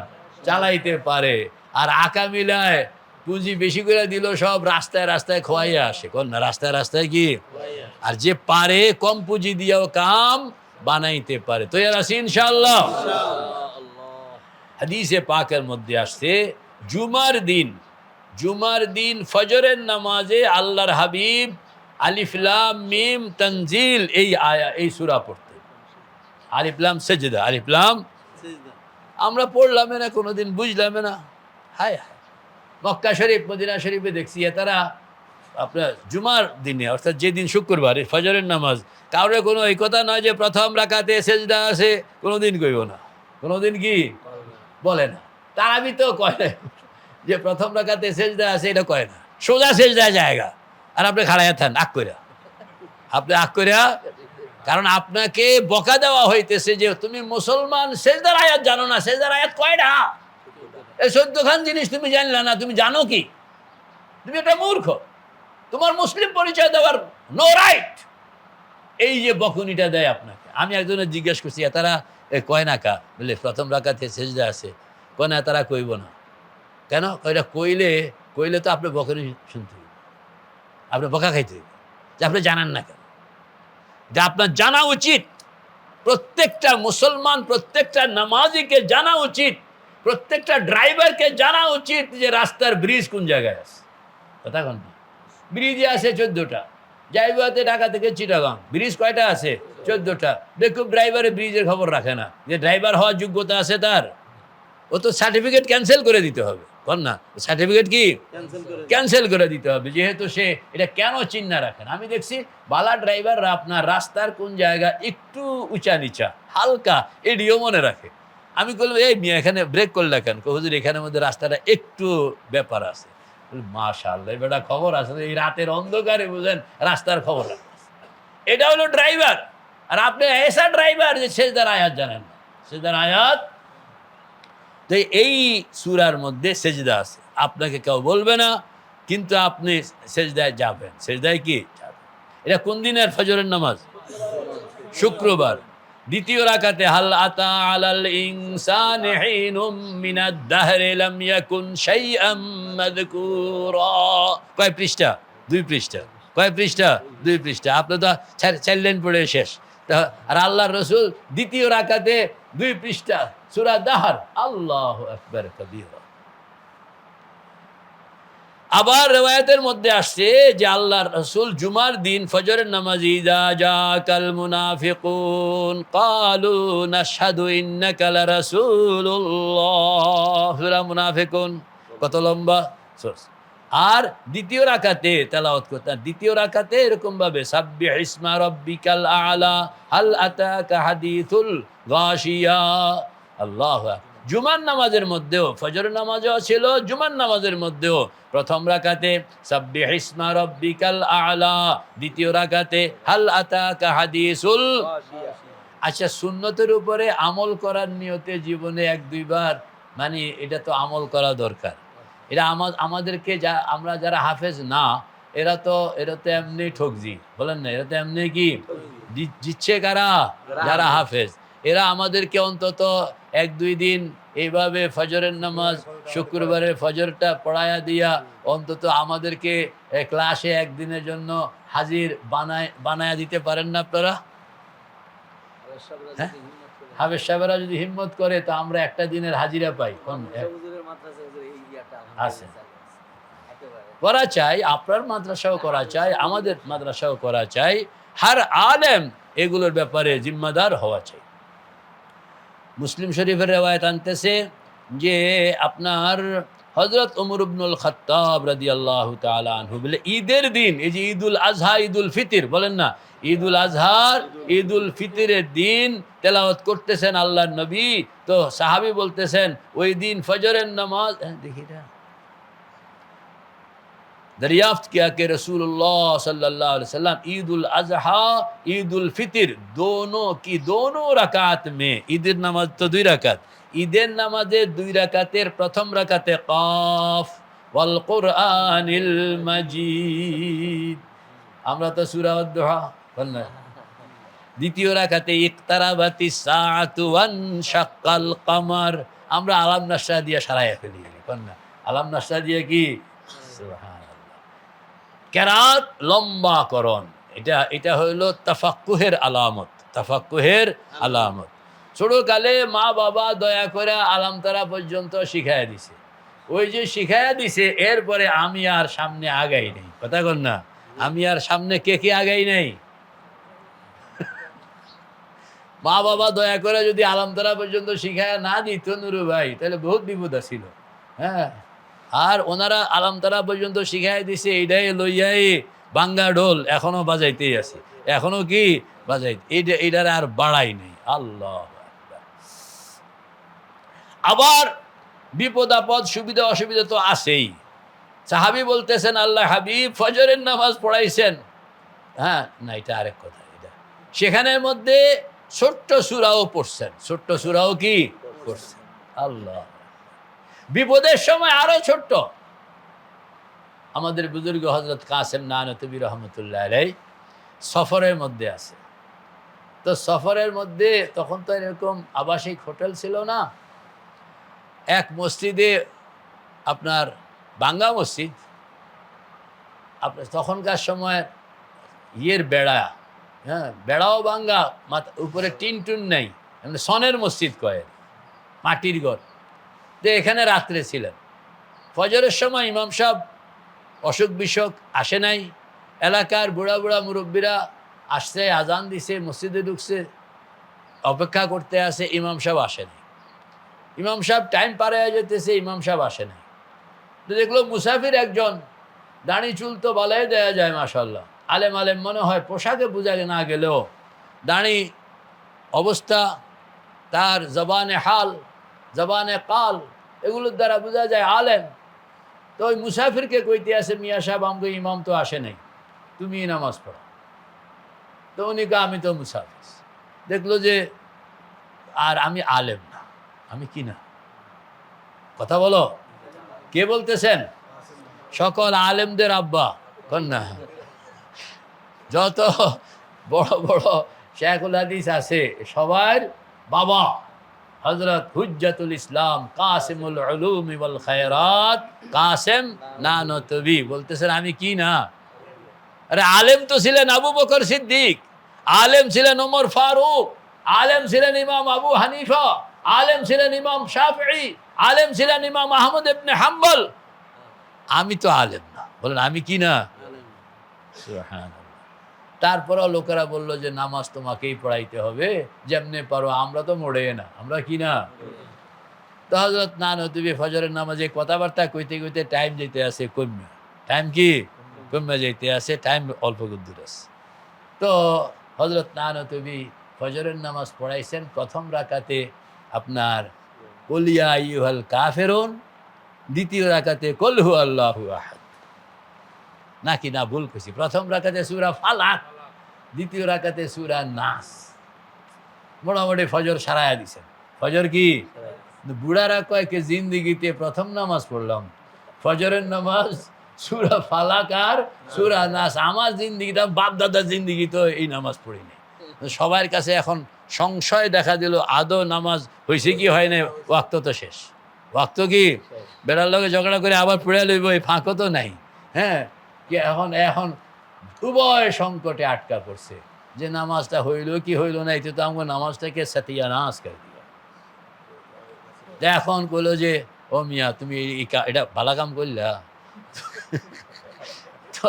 চালাইতে পারে। আর আঁকা মিলায় পুঁজি বেশি করে দিল সব রাস্তায় রাস্তায় খোয়াইয়া আসে, কন না রাস্তায় রাস্তায় কি। আর যে পারে কম পুঁজি দিয়েও কাম বানাইতে পারে। তো এর আছে ইনশাআল্লাহ। হাদিসে পাকের মধ্যে আসছে জুমার দিন ফজরের নামাজে আল্লাহর হাবিব আলিফ লাম মিম তানজিল এই সূরা পড়তেন। আলিফ লাম সেজদা, আলিফ লাম আমরা পড়লাম না, কোনোদিন বুঝলাম না। হায় হায়, মক্কা শরীফ মদিনা শরীফে দেখছি তারা আপনার জুমার দিনে, অর্থাৎ যেদিন শুক্রবার ফজরের নামাজ, কারোর কোনো এই কথা নয় যে প্রথম রাকাতে সেজদা আছে, কোনোদিন কইব না, কোনোদিন কি বলে না। তারাবি তো কয় না যে প্রথম রাকাতে সেজদা আছে, এটা কয় না, সোজা সেজদা জায়গা। আর আপনি খাড়াইয়া থান আগ কইরা, আপনি আগ কইরা, কারণ আপনাকে বকা দেওয়া হইতেছে যে তুমি মুসলমান, সেজদার আয়াত জানো না। সেজদার আয়াত কয়টা? এই 14খান জিনিস তুমি জানলা না, তুমি জানো কি? তুমি একটা মূর্খ, তোমার মুসলিম পরিচয় দেওয়ার নো রাইট। এই যে বকুনিটা দেয় আপনাকে। আমি একজনের জিজ্ঞেস করছি তারা কয় না কা, বলে প্রথম রাকাতে সেজদা আছে, কয় না তারা কইব না কেন? কয়টা কইলে তো আপনি বকুনি শুনতে হইবে, আপনি বকা খাইতে হইবে, যে আপনি জানান না কেন। যা আপনার জানা উচিত, প্রত্যেকটা মুসলমান, প্রত্যেকটা নামাজিকে জানা উচিত, প্রত্যেকটা ড্রাইভারকে জানা উচিত যে রাস্তার ব্রিজ কোন জায়গায় আছে। কথা কোন ব্রিজে আছে 14টা, যাইবাতে ঢাকা থেকে চিটাগাং ব্রিজ কয়টা আছে? 14টা। দেখুন ড্রাইভারে ব্রিজের খবর রাখে না, যে ড্রাইভার হওয়ার যোগ্যতা আছে তার, ও তো সার্টিফিকেট ক্যান্সেল করে দিতে হবে, বল না, সার্টিফিকেট কি ক্যান্সেল করে দিতে হবে, যেহেতু সে এটা কেন চিহ্ন রাখেন। আমি দেখছি বালা ড্রাইভাররা আপনার রাস্তার কোন জায়গা একটু উঁচা নিচা হালকা এডিও মনে রাখে। আমি বলবো এই মিয়া এখানে ব্রেক করলে কেন? হুজুর এখানের মধ্যে রাস্তাটা একটু ব্যাপার আছে। মাশাআল্লাহ, বেটা খবর আছে, এই রাতের অন্ধকারে বুঝেন রাস্তার খবর রাখে। এটা হলো ড্রাইভার। আর আপনি এসা ড্রাইভার যে সেজদার আয়াত জানেন না। সেজদার আয়াত তো এই সূরার মধ্যে সেজদা আছে, আপনাকে কেউ বলবে না, কিন্তু আপনি সেজদায় যাবেন। সেজদায় কি যাবেন? এটা কোন দিনের ফজরের নামাজ? শুক্রবার। দ্বিতীয় রাকাতে হাল আতা আলাল ইনসানি হিনুম মিনাদ দাহরি লাম ইয়াকুন শাইআম মাযকুরা। কয় পৃষ্ঠা? 2 পৃষ্ঠা। কয় পৃষ্ঠা? 2 পৃষ্ঠা। আপনি তো 4 লাইন পড়ে শেষ। আর আল্লাহর রাসূল দ্বিতীয় রাকাতে 2 পৃষ্ঠা সূরা দাহর। আল্লাহু আকবার কবীরা। আবার রিওয়ায়াতের মধ্যে আসছে যে আল্লাহর রাসূল জুমার দিন ফজরের নামাজে ইযা জাকাল মুনাফিকুন ক্বালু নাশহাদু ইন্নাকা লারাসূলুল্লাহ। সূরা মুনাফিকুন কত লম্বা। আর দ্বিতীয় রাকাতে তেলাওয়াত করতে, দ্বিতীয় রাকাতে এরকম ভাবে সাব্বিহ ইসমা রাব্বিকাল আ'লা হাল আতাকা হাদিসুল গাশিয়া। আল্লাহু আকবার। জুমার নামাজের মধ্যেও, ফজরের নামাজও ছিল, জুমার নামাজের মধ্যেও প্রথম রাকাতে সাব্বিহ ইসমা রাব্বিকাল আ'লা, দ্বিতীয় রাকাতে হাল আতাকা হাদিসুল। আচ্ছা, সুন্নতের উপরে আমল করার নিয়তে জীবনে 1-2 বার, মানে এটা তো আমল করা দরকার। এটা আমাদেরকে আমরা যারা হাফেজ না, এরা তো এমনি ঠকজি, বলেন না, এরা তো এমনি কি দিচ্ছে কারা? যারা হাফেজ। এরা আমাদেরকে অন্তত 1-2 দিন এইভাবে ফজরের নামাজ, শুক্রবারের ফজরটা পড়ায়া দিয়া অন্তত আমাদেরকে ক্লাসে একদিনের জন্য হাজির বানায়া দিতে পারেন না আপনারা? হ্যাঁ, হাফেজ সাহেবরা যদি হিম্মত করে তো আমরা একটা দিনের হাজিরা পাই। আছে করা চাই, আপনার মাদ্রাসাও করা চাই, আমাদের মাদ্রাসাও করা চাই। হার আলেম এগুলোর ব্যাপারে জিম্মাদার হওয়া চাই। মুসলিম শরীফের রিওয়ায়াত আনতেছে যে আপনার হযরত ওমর ইবনুল খাত্তাব রাদিয়াল্লাহু তাআলা আনহু বলে ঈদের দিন, এই যে ঈদুল আজহা, ঈদুল ফিতর বলেন না, ঈদুল আজহার ঈদুল ফিতরের দিন তেলাওয়াত করতেছেন আল্লাহর নবী। তো সাহাবী বলতেছেন ওই দিন ফজরের নামাজ দেখি না दरियाफ्त किया कि रसूलुल्लाह सल्लल्लाहु अलैहि वसल्लम ईदुल अज़हा ईदुल फितर दोनों रकात में, ईদের নামাজ তো 2 রাকাত, ঈদের নামাজে 2 রাকাতের প্রথম রাকাতে কাফ ওয়াল কুরআনিল মাজিদ, আমরা তো সূরা আদ-দুহা বলনা, দ্বিতীয় রাকাতে ইকতারাবাতিস সাআতু ওয়ান শাক্কাল কমার, আমরা আলাম নাশরা দিয়ে সারায়া ফেলি, বলনা আলাম নাশরা দিয়ে কি সুবহান। কেরাত লম্বাকরণ, এটা হইল তাফাক্কুহের আলামত, তাফাক্কুহের আলামত। ছোটকালে মা বাবা দয়া করে আলামতারা পর্যন্ত শিখাইয়া দিছে, ওই যে শিখাইয়া দিছে এরপরে আমি আর সামনে আগাই নেই, কথা কন না, আমি আর সামনে কে আগাই নেই। মা বাবা দয়া করে যদি আলামতারা পর্যন্ত শিখাইয়া না দিত নুরু ভাই, তাহলে বহুত বিপদ ছিল। হ্যাঁ, আর ওনারা আলামতারা পর্যন্ত শিখাই দিছে, এইটাই লইয়াই বাঙ্গা ঢোল এখনো বাজাইতেই আছে, এখনো কি বাজাইতে, এইটার আর বাড়াই নেই। আল্লাহ আবার বিপদ আপদ সুবিধা অসুবিধা তো আছেই। সাহাবী বলতেছেন আল্লাহ হাবিব ফজরের নামাজ পড়াইছেন, হ্যাঁ না এটা আরেক কথা, এটা সেখানের মধ্যে ছোট্ট সূরাও পড়ছেন, ছোট্ট সূরাও কি পড়ছেন। আল্লাহ, বিপদের সময় আরো ছোট্ট। আমাদের বুজুর্গ হযরত কাসেম নানতবী রহমতুল্লাহ আলাইহি সফরের মধ্যে আছে, তো সফরের মধ্যে তখন তো এরকম আবাসিক হোটেল ছিল না, এক মসজিদে আপনার বাঙ্গা মসজিদ, আপনার তখনকার সময় বেড়া, হ্যাঁ বেড়াও বাঙ্গা, উপরে টিন টুন নেই, সনের মসজিদ কয়, মাটির ঘর। তো এখানে রাত্রে ছিলেন, ফজরের সময় ইমাম সাহেব অসুখ বিসুখ আসে নাই, এলাকার বুড়া বুড়া মুরব্বীরা আসছে, আজান দিছে, মসজিদে ঢুকছে, অপেক্ষা করতে আসে, ইমাম সাহেব আসেনি। ইমাম সাহেব টাইম পার হয়ে যেতেছে, ইমাম সাহেব আসেনি। তো দেখলো মুসাফির একজন, দাড়ি চুল তো বালাই দেয়া যায় মাশাআল্লাহ, আলেম আলেম মনে হয়, পোশাকে বোঝা না গেলেও দাড়ি অবস্থা, তার জবানে হাল, জবানে কাল, এগুলোর দ্বারা বোঝা যায় আলেম। তো ওই মুসাফিরকে কইতে আছে, মিয়া সাহেব আমাকে ইমাম তো আসে নাই, তুমি নামাজ পড়ো। তো উনি কা আমি তো মুসাফির। দেখলো যে আর আমি আলেম না, আমি কি না, কথা বলো, কে বলতেছেন? সকল আলেমদের আব্বা কন্যা, যত বড় বড় শেখুল হাদিস আছে সবার বাবা হযরত হুজ্জাতুল ইসলাম কাসিমুল উলুম ওয়াল খায়রাত কাসেম নানতবী বলতেছেন আমি কি না। আরে আলেম তো ছিলেন আবু বকর সিদ্দিক, আলেম ছিলেন ওমর ফারুক, আলেম ছিলেন ইমাম আবু হানিফা, আলেম ছিলেন ইমাম শাফিঈ, আলেম ছিলেন ইমাম আহমদ ইবনে হাম্বল। আমি তো আলেম না, বলেন আমি কি না। সুবহানাল্লাহ। তারপরও লোকেরা বলল যে নামাজ তোমাকেই পড়াইতে হবে, যেমনে পারো, আমরা তো মরে না, আমরা কি না। তো হযরত নানতবী ফজরের নামাজে কথাবার্তা কইতে কইতে টাইম যেতে আছে কমে, টাইম কি কমে যেতে আছে, টাইম অল্প দূর আছে। তো হযরত নানতবী ফজরের নামাজ পড়াইছেন, প্রথম রাকাতে আপনার কুল ইয়া আইয়ুহাল কাফিরুন, দ্বিতীয় রাকাতে কুল হুয়াল্লাহু আহাদ, নাকি না ভুল কইছি, প্রথম রাকাতে সূরা ফালাক, দ্বিতীয় রাকাতে সূরা নাস। মোটামুটি ফজর সারায়া দিছেন। ফজর কি বুড়ারা কয় কে জিন্দিগিতে প্রথম নামাজ পড়লাম, ফজরের নামাজ সূরা ফালাক আর সূরা নাস। আমার জিন্দিগিটা বাপ দাদার জিন্দিগি তো এই নামাজ পড়িনি। সবার কাছে এখন সংশয় দেখা দিল, আদৌ নামাজ হয়েছে কি হয় না, ওয়াক্ত তো শেষ, ওয়াক্ত কি বেড়ার লগে ঝগড়া করে আবার পড়ে লইব, এই ফাঁকও তো নাই। হ্যাঁ, কি এখন এখন উভয় সংকটে আটকা পড়ছে, যে নামাজটা হইল কি হইল না, এতে তো আমার নামাজটাকে সাতিয়ানাস করে দিল। এখন কইলো যে ও মিয়া তুমি এটা ভালো কাম করলা। তো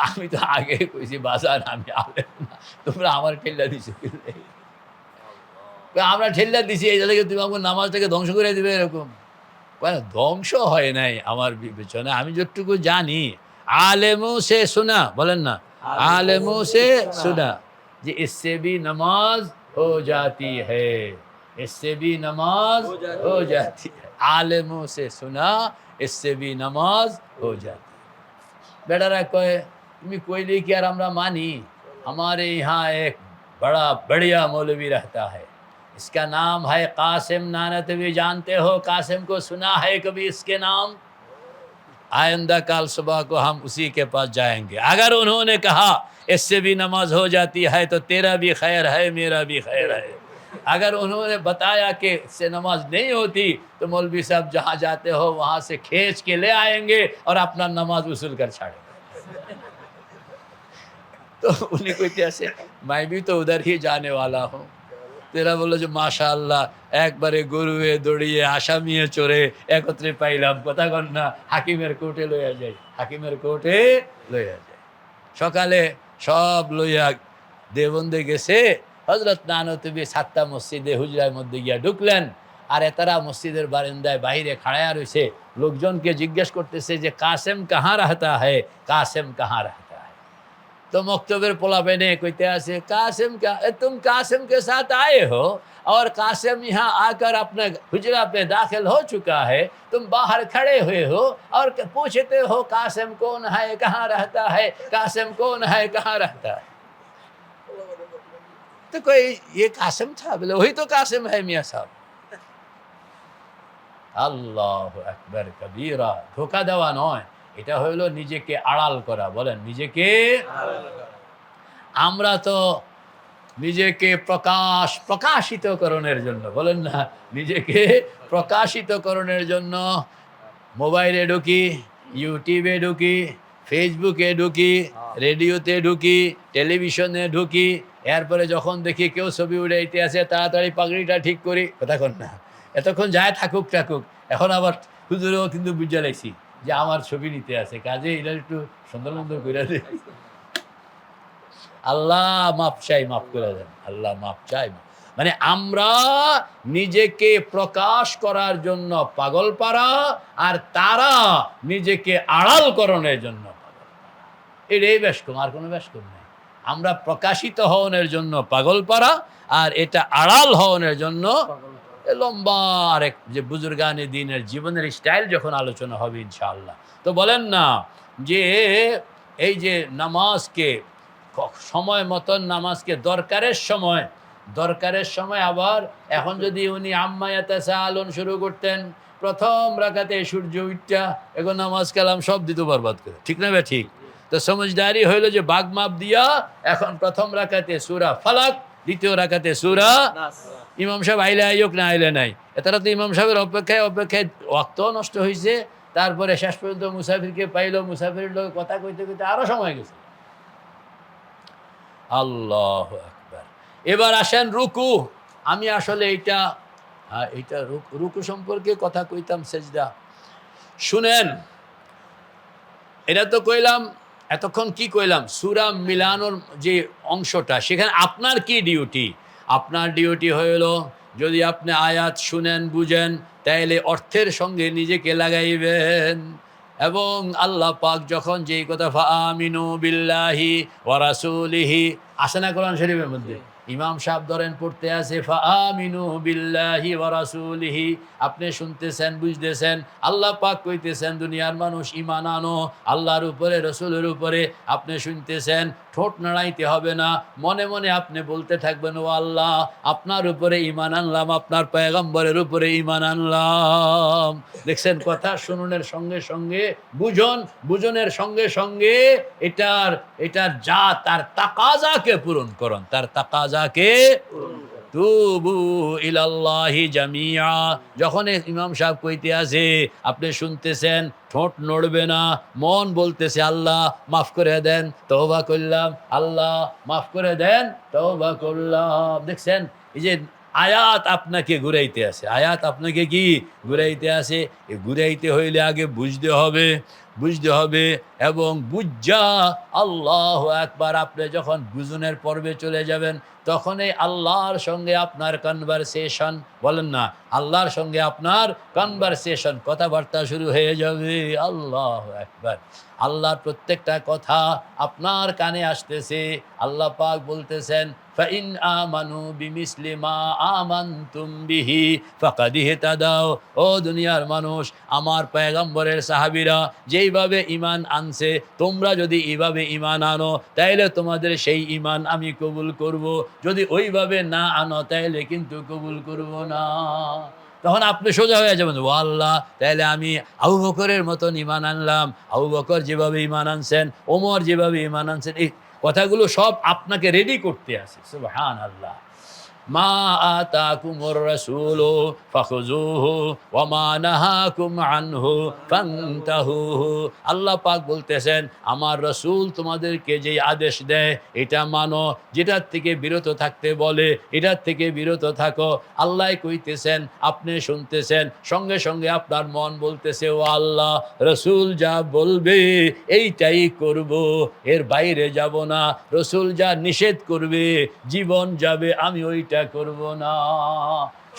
আমি তো আগে কইছি বাজার আমি আলেম না, তোমরা আমার ঠেল্লা দিছো, আমরা ঠেল্লা দিছি এই জায়গায়, তুমি আমার নামাজটাকে ধ্বংস করে দিবে এরকম। ধ্বংস হয় নাই আমার বিবেচনা, আমি যতটুকু জানি आलिमों से सुना, बोलन ना, आलिमों से सुना जी, इससे भी नमाज हो जाती है, इससे भी नमाज हो जाती है, आलिमों से सुना इससे भी नमाज हो जाती है। बेटारा कहे तुम कोयले की यार हमरा मानी, हमारे यहाँ एक बड़ा बढ़िया मौलवी रहता है, इसका नाम है कासिम नानतवी, जानते हो कासिम को, सुना है कभी इसके नाम? आइंदा कल सुबह को हम उसी के पास जाएंगे, अगर उन्होंने कहा इससे भी नमाज हो जाती है तो तेरा भी खैर है मेरा भी खैर है, अगर उन्होंने बताया कि इससे नमाज नहीं होती तो मौलवी साहब जहाँ जाते हो वहाँ से खींच के ले आएंगे और अपना नमाज वसूल कर छाड़ेंगे। तो उन्हें कोई कैसे, मैं भी तो उधर ही जाने वाला हूँ। तेरा बोलो जो माशाअल्लाह একবারে গরুয়ে দড়িয়ে আসামিয়ে চড়ে একত্রে পাইলাম, কথা কন না, হাকিমের কোর্টে লইয়া যাই, হাকিমের কোর্টে লইয়া যাই। সকালে সব লইয়া দেবন্দে গেছে, হযরত নানতবী সাতটা মসজিদে হুজরার মধ্যে গিয়া ঢুকলেন, আর এতারা মসজিদের বারান্দায় বাইরে খাড়ায়া রয়েছে, লোকজনকে জিজ্ঞেস করতেছে যে কাসেম কাহা रहता है, कासिम कहाँ रहता है। तो मकतबर पोला बहने कहते हैं कासिम क्या, तुम कासिम के साथ आए हो और कासिम यहाँ आकर अपने हुजरा पे दाखिल हो चुका है, तुम बाहर खड़े हुए हो और पूछते हो कासिम कौन है कहाँ रहता है, कासिम कौन है कहाँ रहता है। तो कोई ये कासिम था, बोले वही तो कासिम है मियाँ साहब। আল্লাহু আকবার কবীরা, ধোঁকা দেওয়া নয়, এটা হলো নিজেকে আড়াল করা। বলেন নিজেকে আড়াল করা। আমরা তো নিজেকে প্রকাশিতকরণের জন্য, বলেন না, নিজেকে প্রকাশিতকরণের জন্য মোবাইলে ঢুকি, ইউটিউবে ঢুকি, ফেসবুকে ঢুকি, রেডিওতে ঢুকি, টেলিভিশনে ঢুকি, এরপরে যখন দেখি কেউ ছবি উড়াইতে আছে তাড়াতাড়ি পাগড়িটা ঠিক করি, কথা কন না, এতক্ষণ যায় থাকুক, এখন আবার হুজুরেও কিন্তু বুঝা লাইছি যে আমার ছবি নিতে আছে, কাজে এটা একটু সুন্দর সুন্দর করে দেয়। আল্লাহ মাপ চাই, মাফ করে দেন, আল্লাহ মাপ চাই। মানে আমরা নিজেকে প্রকাশ করার জন্য পাগল পারা, আর তারা নিজেকে আড়াল করণের জন্য পাগল পারা, এটাই বেশকম, আর কোনো বেশকম নেই। আমরা প্রকাশিত হওয়ার জন্য পাগল পারা, আর এটা আড়াল হওয়ার জন্য লম্বা আরেক যে বুজুর্গানে দিনের জীবনের স্টাইল যখন আলোচনা হবে ইনশাআল্লাহ। তো বলেন না যে এই যে নামাজকে সময় মতন, নামাজকে দরকারের সময় আবার এখন যদি উনি আম্মায়াতাসাআলুন শুরু করতেন প্রথম রাকাতে সূর্য উঠা, এখন নামাজ কালাম সব দিত বরবাদ করে, ঠিক না ভাই? ঠিক। তো সমঝদারি হইল যে বাগ মাপ দিয়া এখন প্রথম রাকাতে সূরা ফালাক, দ্বিতীয় রাকাতে সূরা নাস। ইমাম সাহেব আইলে আইক না আইলে নাই, এতারা তো ইমাম সাহেবের অপেক্ষায় ওয়াক্ত নষ্ট হয়েছে। তারপরে শেষ পর্যন্ত মুসাফিরকে পাইল, মুসাফিরের লোক কথা কইতে কইতে আরো সময় গেছে। আল্লাহু আকবার। এবার আসেন রুকু। আমি আসলে এইটা রুকু সম্পর্কে কথা কইতাম, সেজদা শুনেন। এটা তো কইলাম, এতক্ষণ কি কইলাম, সূরা মিলানোর যে অংশটা, সেখানে আপনার কি ডিউটি? আপনার ডিউটি হইল যদি আপনি আয়াত শুনেন, বুঝেন, তাইলে অর্থের সঙ্গে নিজেকে লাগাইবেন। এবং আল্লাহ পাক যখন যেই কথা ফাআমিনু বিল্লাহি ওয়া রাসূলিহি আসে না কোরআন শরীফের মধ্যে, ইমাম সাহেব ধরেন পড়তে আছে ফাআমিনু বিল্লাহি ওয়া রাসূলিহি, আপনি শুনতেছেন, বুঝতেছেন, আল্লাহ পাক কইতেছেন দুনিয়ার মানুষ ঈমান আনো আল্লাহর উপরে, রাসূলের উপরে। আপনি শুনতেছেন, ঠোঁট নাড়াইতে হবে না, মনে মনে আপনি বলতে থাকবেন, ও আল্লাহ আপনার উপরে ঈমান আনলাম, আপনার পয়গম্বরের উপরে ঈমান আনলাম। দেখছেন, কথা শুনুনের সঙ্গে সঙ্গে বুঝনের সঙ্গে সঙ্গে এটার যা তার তাকাজাকে পূরণ করুন, তার তাকাজাকে তুবু ইলাল্লাহি জামিয়া। যখন ইমাম সাহেব কইতে আছে, আপনি শুনতেছেন, ঠোঁট নড়বে না, মন বলতেছে আল্লাহ মাফ করে দেন, তওবা করলাম, আল্লাহ মাফ করে দেন, তওবা করলাম। দেখছেন, এই যে আয়াত আপনাকে ঘুরাইতে আছে, আয়াত আপনাকে কি ঘুরাইতে আছে? ঘুরাইতে হইলে আগে বুঝতে হবে এবং বুঝা আল্লাহু আকবার। আপনি যখন বুঝনের পর্বে চলে যাবেন, তখনই আল্লাহর সঙ্গে আপনার কনভারসেশন, বলেন না, আল্লাহর সঙ্গে আপনার কনভারসেশন, কথাবার্তা শুরু হয়ে যাবে। আল্লাহু আকবার। আল্লাহর প্রত্যেকটা কথা আপনার কানে আসতেছে। আল্লাহ পাক বলতেছেন ফাইন আমানু বিমিসলি মা আমানতুম বিহি ফাকাদ ইহতাদাও। ও দুনিয়ার মানুষ, আমার পয়গম্বরের সাহাবীরা যেইভাবে ঈমান আনছে, তোমরা যদি এইভাবে ঈমান আনো, তাইলে তোমাদের সেই ঈমান আমি কবুল করব। যদি ওইভাবে না আনো, তাইলে কিন্তু কবুল করব না। তখন আপনি সোজা হয়ে যাবেন, ও আল্লাহ, তাইলে আমি আবু বকরের মতন ঈমান আনলাম, আবু বকর যেভাবে ঈমান আনছেন, ওমর যেভাবে ঈমান আনছেন। এই কথাগুলো সব আপনাকে রেডি করতে আছে। সুবহানাল্লাহ। মা আতাকুমুর রাসূলু ফাখুযুহু ওয়া মা নাহাকুম আনহু ফান্তাহু। আল্লাহ পাক বলতেছেন, আমার রাসূল তোমাদেরকে যে আদেশ দেয় এটা মানো, যেটার থেকে বিরত থাকতে বলে এটার থেকে বিরত থাকো। আল্লাহ কইতেছেন, আপনি শুনতেছেন, সঙ্গে সঙ্গে আপনার মন বলতেছে, ও আল্লাহ, রাসূল যা বলবে এইটাই করব, এর বাইরে যাব না। রাসূল যা নিষেধ করবে, জীবন যাবে, আমি ওইটা করব না।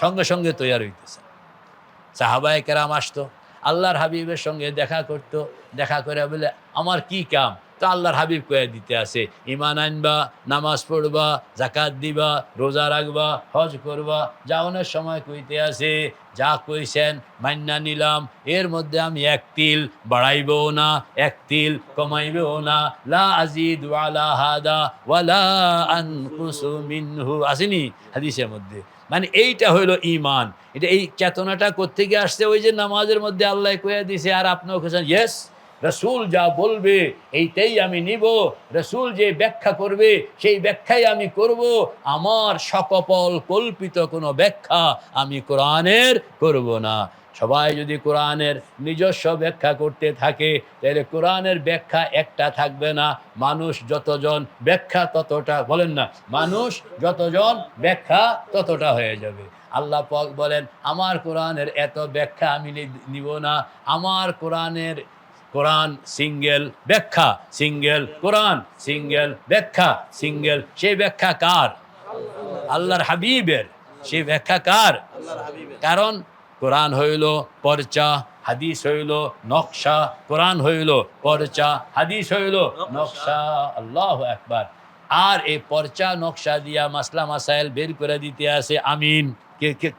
সঙ্গে সঙ্গে তৈরি হইতেছে। সাহাবায়ে কেরাম আসতো, আল্লাহর হাবিবের সঙ্গে দেখা করতো, দেখা করে বলে আমার কি কাম? তো আল্লাহর হাবিব কয়ে দিতে আছে, ঈমান আনবা, নামাজ পড়বা, যাকাত দিবা, রোজা রাখবা, হজ করবা। যাওয়ানোর সময় কইতে আছে, যা কইছেন মান্না নিলাম, এর মধ্যে আমি এক তিল বাড়াইবও না, এক তিল কমাইবও না। লা আজিদু আলা হাদা ওয়ালা আনকুসু মিনহু, আসেনি হাদিসের মধ্যে? মানে এইটা হইল ঈমান। এটা এই চেতনাটা কোত্থেকে আসছে? ওই যে নামাজের মধ্যে আল্লাহ কইয়া দিছে, আর আপনিও কইছেন ইয়েস, রাসূল যা বলবে এইটাই আমি নিব, রাসূল যে ব্যাখ্যা করবে সেই ব্যাখ্যাই আমি করব। আমার সকপল কল্পিত কোনো ব্যাখ্যা আমি কোরআনের করব না। সবাই যদি কোরআনের নিজস্ব ব্যাখ্যা করতে থাকে তাহলে কোরআনের ব্যাখ্যা একটা থাকবে না, মানুষ যতজন ব্যাখ্যা ততটা, বলেন না, মানুষ যতজন ব্যাখ্যা ততটা হয়ে যাবে। আল্লাহ পাক বলেন আমার কোরআনের এত ব্যাখ্যা আমি নিব না, আমার কোরআন সিঙ্গেল ব্যাখ্যা, সিঙ্গেল কোরআন, সিঙ্গেল ব্যাখ্যা, সিঙ্গেল। সেই ব্যাখ্যা কার? আল্লাহর হাবিবের। সেই ব্যাখ্যা কার? কারণ কোরআন হইল পর্চা, হাদিস হইল নকশা। কোরআন হইল পর্চা, হাদিস হইল নকশা। আল্লাহু আকবার। আর এই পর্চা নকশা দিয়া মাসলা মাসাইল বের করে দিতে আসে আমিন। কে কে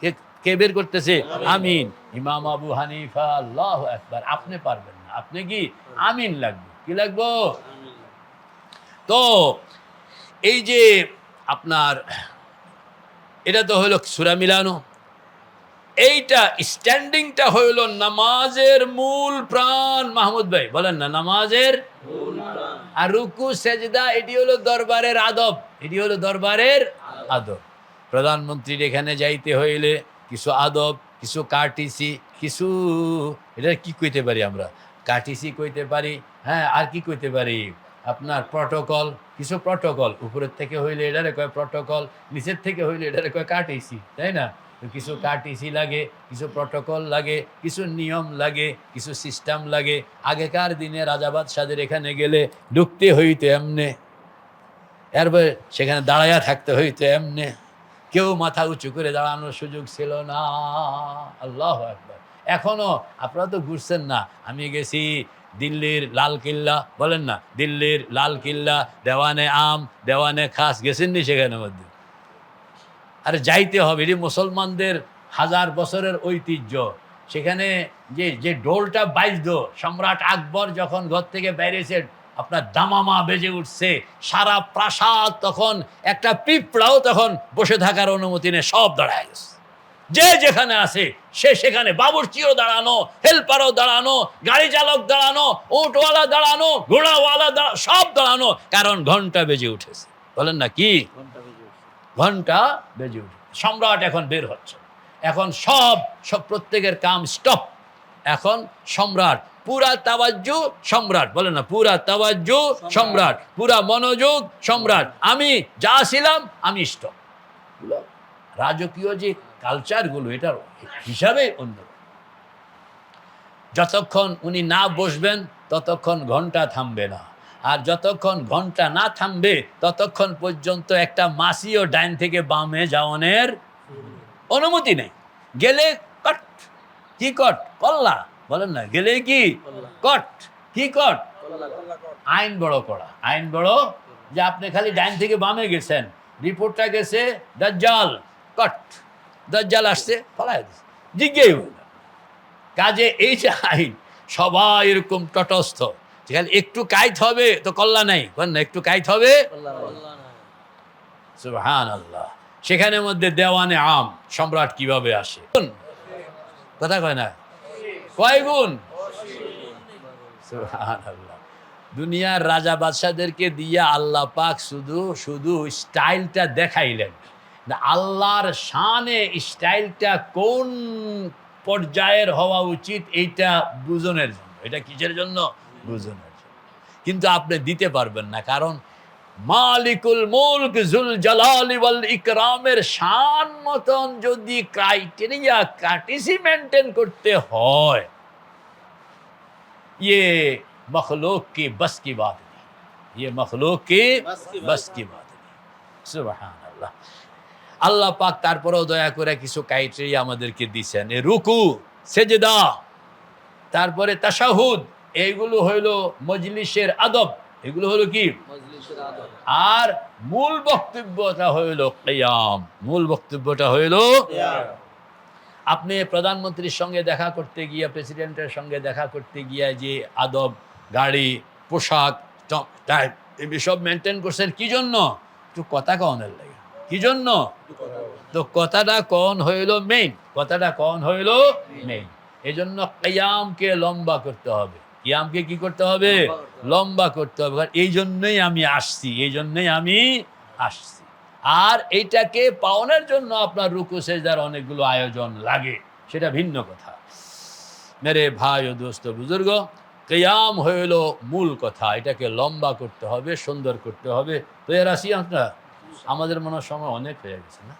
কে কে বের করতেছে? আমিন। ইমাম আবু হানিফা। আল্লাহু আকবার। আপনি পারবেন না, আপনি কি আমিন লাগবে, কি লাগবো? তো এই যে আপনার এটা তো হইল সূরা মিলানো, এইটা স্ট্যান্ডিংটা হইল নামাজের মূল প্রাণ। মাহমুদ ভাই বলেন না, নামাজের আর রুকু সেজদা এটি হলো দরবারের আদব, এটি হলো দরবারের আদব। প্রধানমন্ত্রীর এখানে যাইতে হইলে কিছু আদব, কিছু কার্টিসি, কিছু এটা কি কইতে পারি আমরা, কার্টিসি কইতে পারি, হ্যাঁ, আর কি কইতে পারি আপনার প্রটোকল, কিছু প্রটোকল। উপরের থেকে হইলে এটারে কয় প্রটোকল, নিচের থেকে হইলে এটারে কয় কার্টিসি, তাই না? তো কিছু কার্টিসি লাগে, কিছু প্রটোকল লাগে, কিছু নিয়ম লাগে, কিছু সিস্টেম লাগে। আগেকার দিনে রাজা বাদশাদের এখানে গেলে ঢুকতে হইতো এমনে, এরপরে সেখানে দাঁড়াইয়া থাকতে হইতো এমনে, কেউ মাথা উঁচু করে দাঁড়ানোর সুযোগ ছিল না। আল্লাহু আকবার। এখনো আপনারা তো ঘুরছেন না, আমি গেছি দিল্লির লাল কিল্লা, বলেন না, দিল্লির লাল কিল্লা, দেওয়ানে আম, দেওয়ানে খাস, গেছেন নি সেখানের মধ্যে? আরে যাইতে হবে, এটি মুসলমানদের হাজার বছরের ঐতিহ্য। সেখানে যে যে ঢোলটা বাজতো, সম্রাট আকবর যখন ঘর থেকে বেরিয়েছে, আপনার দামামা বেজে উঠছে, সারা প্রাসাদ তখন, একটা পিঁপড়াও তখন বসে থাকার অনুমতি নেই, সব দাঁড়ায় গেছে। যে যেখানে আছে সে সেখানে, বাবুর্চিও দাঁড়ানো, হেল্পারও দাঁড়ানো, গাড়ি চালক দাঁড়ানো, উটওয়ালা দাঁড়ানো, ঘোড়াওয়ালা সব দাঁড়ানো, কারণ ঘন্টা বেজে উঠেছে। বলেন না কি? ঘন্টা বেজে উঠে, সম্রাট এখন বের হচ্ছে, এখন সব প্রত্যেকের কাম স্টপ। এখন সম্রাট পুরা তাওয়াজ্জু, সম্রাট, বলে না, পুরা তাওয়াজ্জু সম্রাট, পুরা মনোযোগ সম্রাট, আমি যা ছিলাম আমি স্টপ। রাজকীয় যে কালচারগুলো, এটার হিসাবে অন্য। যতক্ষণ উনি না বসবেন ততক্ষণ ঘন্টা থামবে না, আর যতক্ষণ ঘন্টা না থামবে ততক্ষণ পর্যন্ত একটা মাসিও ডাইন থেকে বামে যাওয়ানোর অনুমতি নেই। গেলে কট, কি কট? কল্লা, বলেন না, গেলে কি কট, কি কট? আইন বড় কড়া, আইন বড়, যে আপনি খালি ডাইন থেকে বামে গেছেন, রিপোর্টটা গেছে দাজ্জাল, কট, দাজ্জাল আসছে, ফলাই দিচ্ছে, জিজ্ঞেই হইল। কাজে এই যে আইন, সবাই এরকম তটস্থ, যেখানে একটু কাইত হবে তো কল্লা নাই, না, একটু কাইত হবে, সুবহানাল্লাহ। সেখানের মধ্যে দেওয়ানে আম, সম্রাট কিভাবে আসে, কথা কয় না, কয় গুণ, সুবহানাল্লাহ। দুনিয়ার রাজা বাদশাদেরকে দিয়ে আল্লাহ পাক শুধু শুধু স্টাইলটা দেখাইলেন, আল্লাহর শানে স্টাইলটা কোন পর্যায়ের হওয়া উচিত এইটা বুঝনের জন্য। এটা কিসের জন্য? বুঝনের জন্য। কিন্তু আপনি দিতে পারবেন না, কারণ মালিকুল মুলক যুল জালালি ওয়াল ইকরামের শান মতন যদি ক্রাইটেরিয়া, কার্টিসি মেনটেন করতে হয়, ये मखलूक की बस की बात नहीं, ये मखलूक की बस की बात नहीं। सुबहानाल्लाह। আল্লাহ পাক তারপরেও দয়া করে কিছু ক্রাইটেরিয়া আমাদেরকে দিয়েছেন। এই রুকু, সেজদা, তারপরে তাশাহুদ, এইগুলো হইল মজলিসের আদব, এগুলো হলো কি মজলিসের আদব। আর মূল বক্তব্যটা হইল কিয়াম, মূল বক্তব্যটা হইল কিয়াম। আপনি প্রধানমন্ত্রীর সঙ্গে দেখা করতে গিয়ে, প্রেসিডেন্টের সঙ্গে দেখা করতে গিয়ে যে আদব, গাড়ি, পোশাক, এসব মেনটেন করছেন কি জন্য? একটু কথা কনের লাগে, কি জন্য? তো কথাটা কন হইল মেইন, কথাটা কন হইল মেইন। এই জন্য কিয়ামকে লম্বা করতে হবে, কিয়ামকে কি করতে হবে? লম্বা করতে হবে। এই জন্যই আমি আসছি, এই জন্যই আমি আসছি। আর এইটাকে পাওয়ানোর জন্য আপনার রুকু সেজদার অনেকগুলো আয়োজন লাগে। সেটা ভিন্ন কথা। মেরে ভাই ও দোস্ত বুজুর্গ, কিয়াম হইল মূল কথা, এটাকে লম্বা করতে হবে, সুন্দর করতে হবে। তো এর আসি আমরা, আমাদের মনে হয় সময় অনেক হয়ে গেছে না?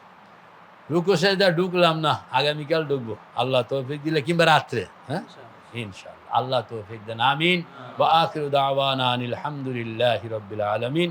রুকু সেজদা ঢুকলাম না, আগামীকাল ঢুকবো আল্লাহ তৌফিক দিলে, কিংবা রাত্রে। হ্যাঁ, ইনশাআল্লাহ আল্লাহ তৌফিক দেন, আমিন। ওয়া আখিরু দাওয়ানা আনিল হামদুলিল্লাহি রাব্বিল আলামিন।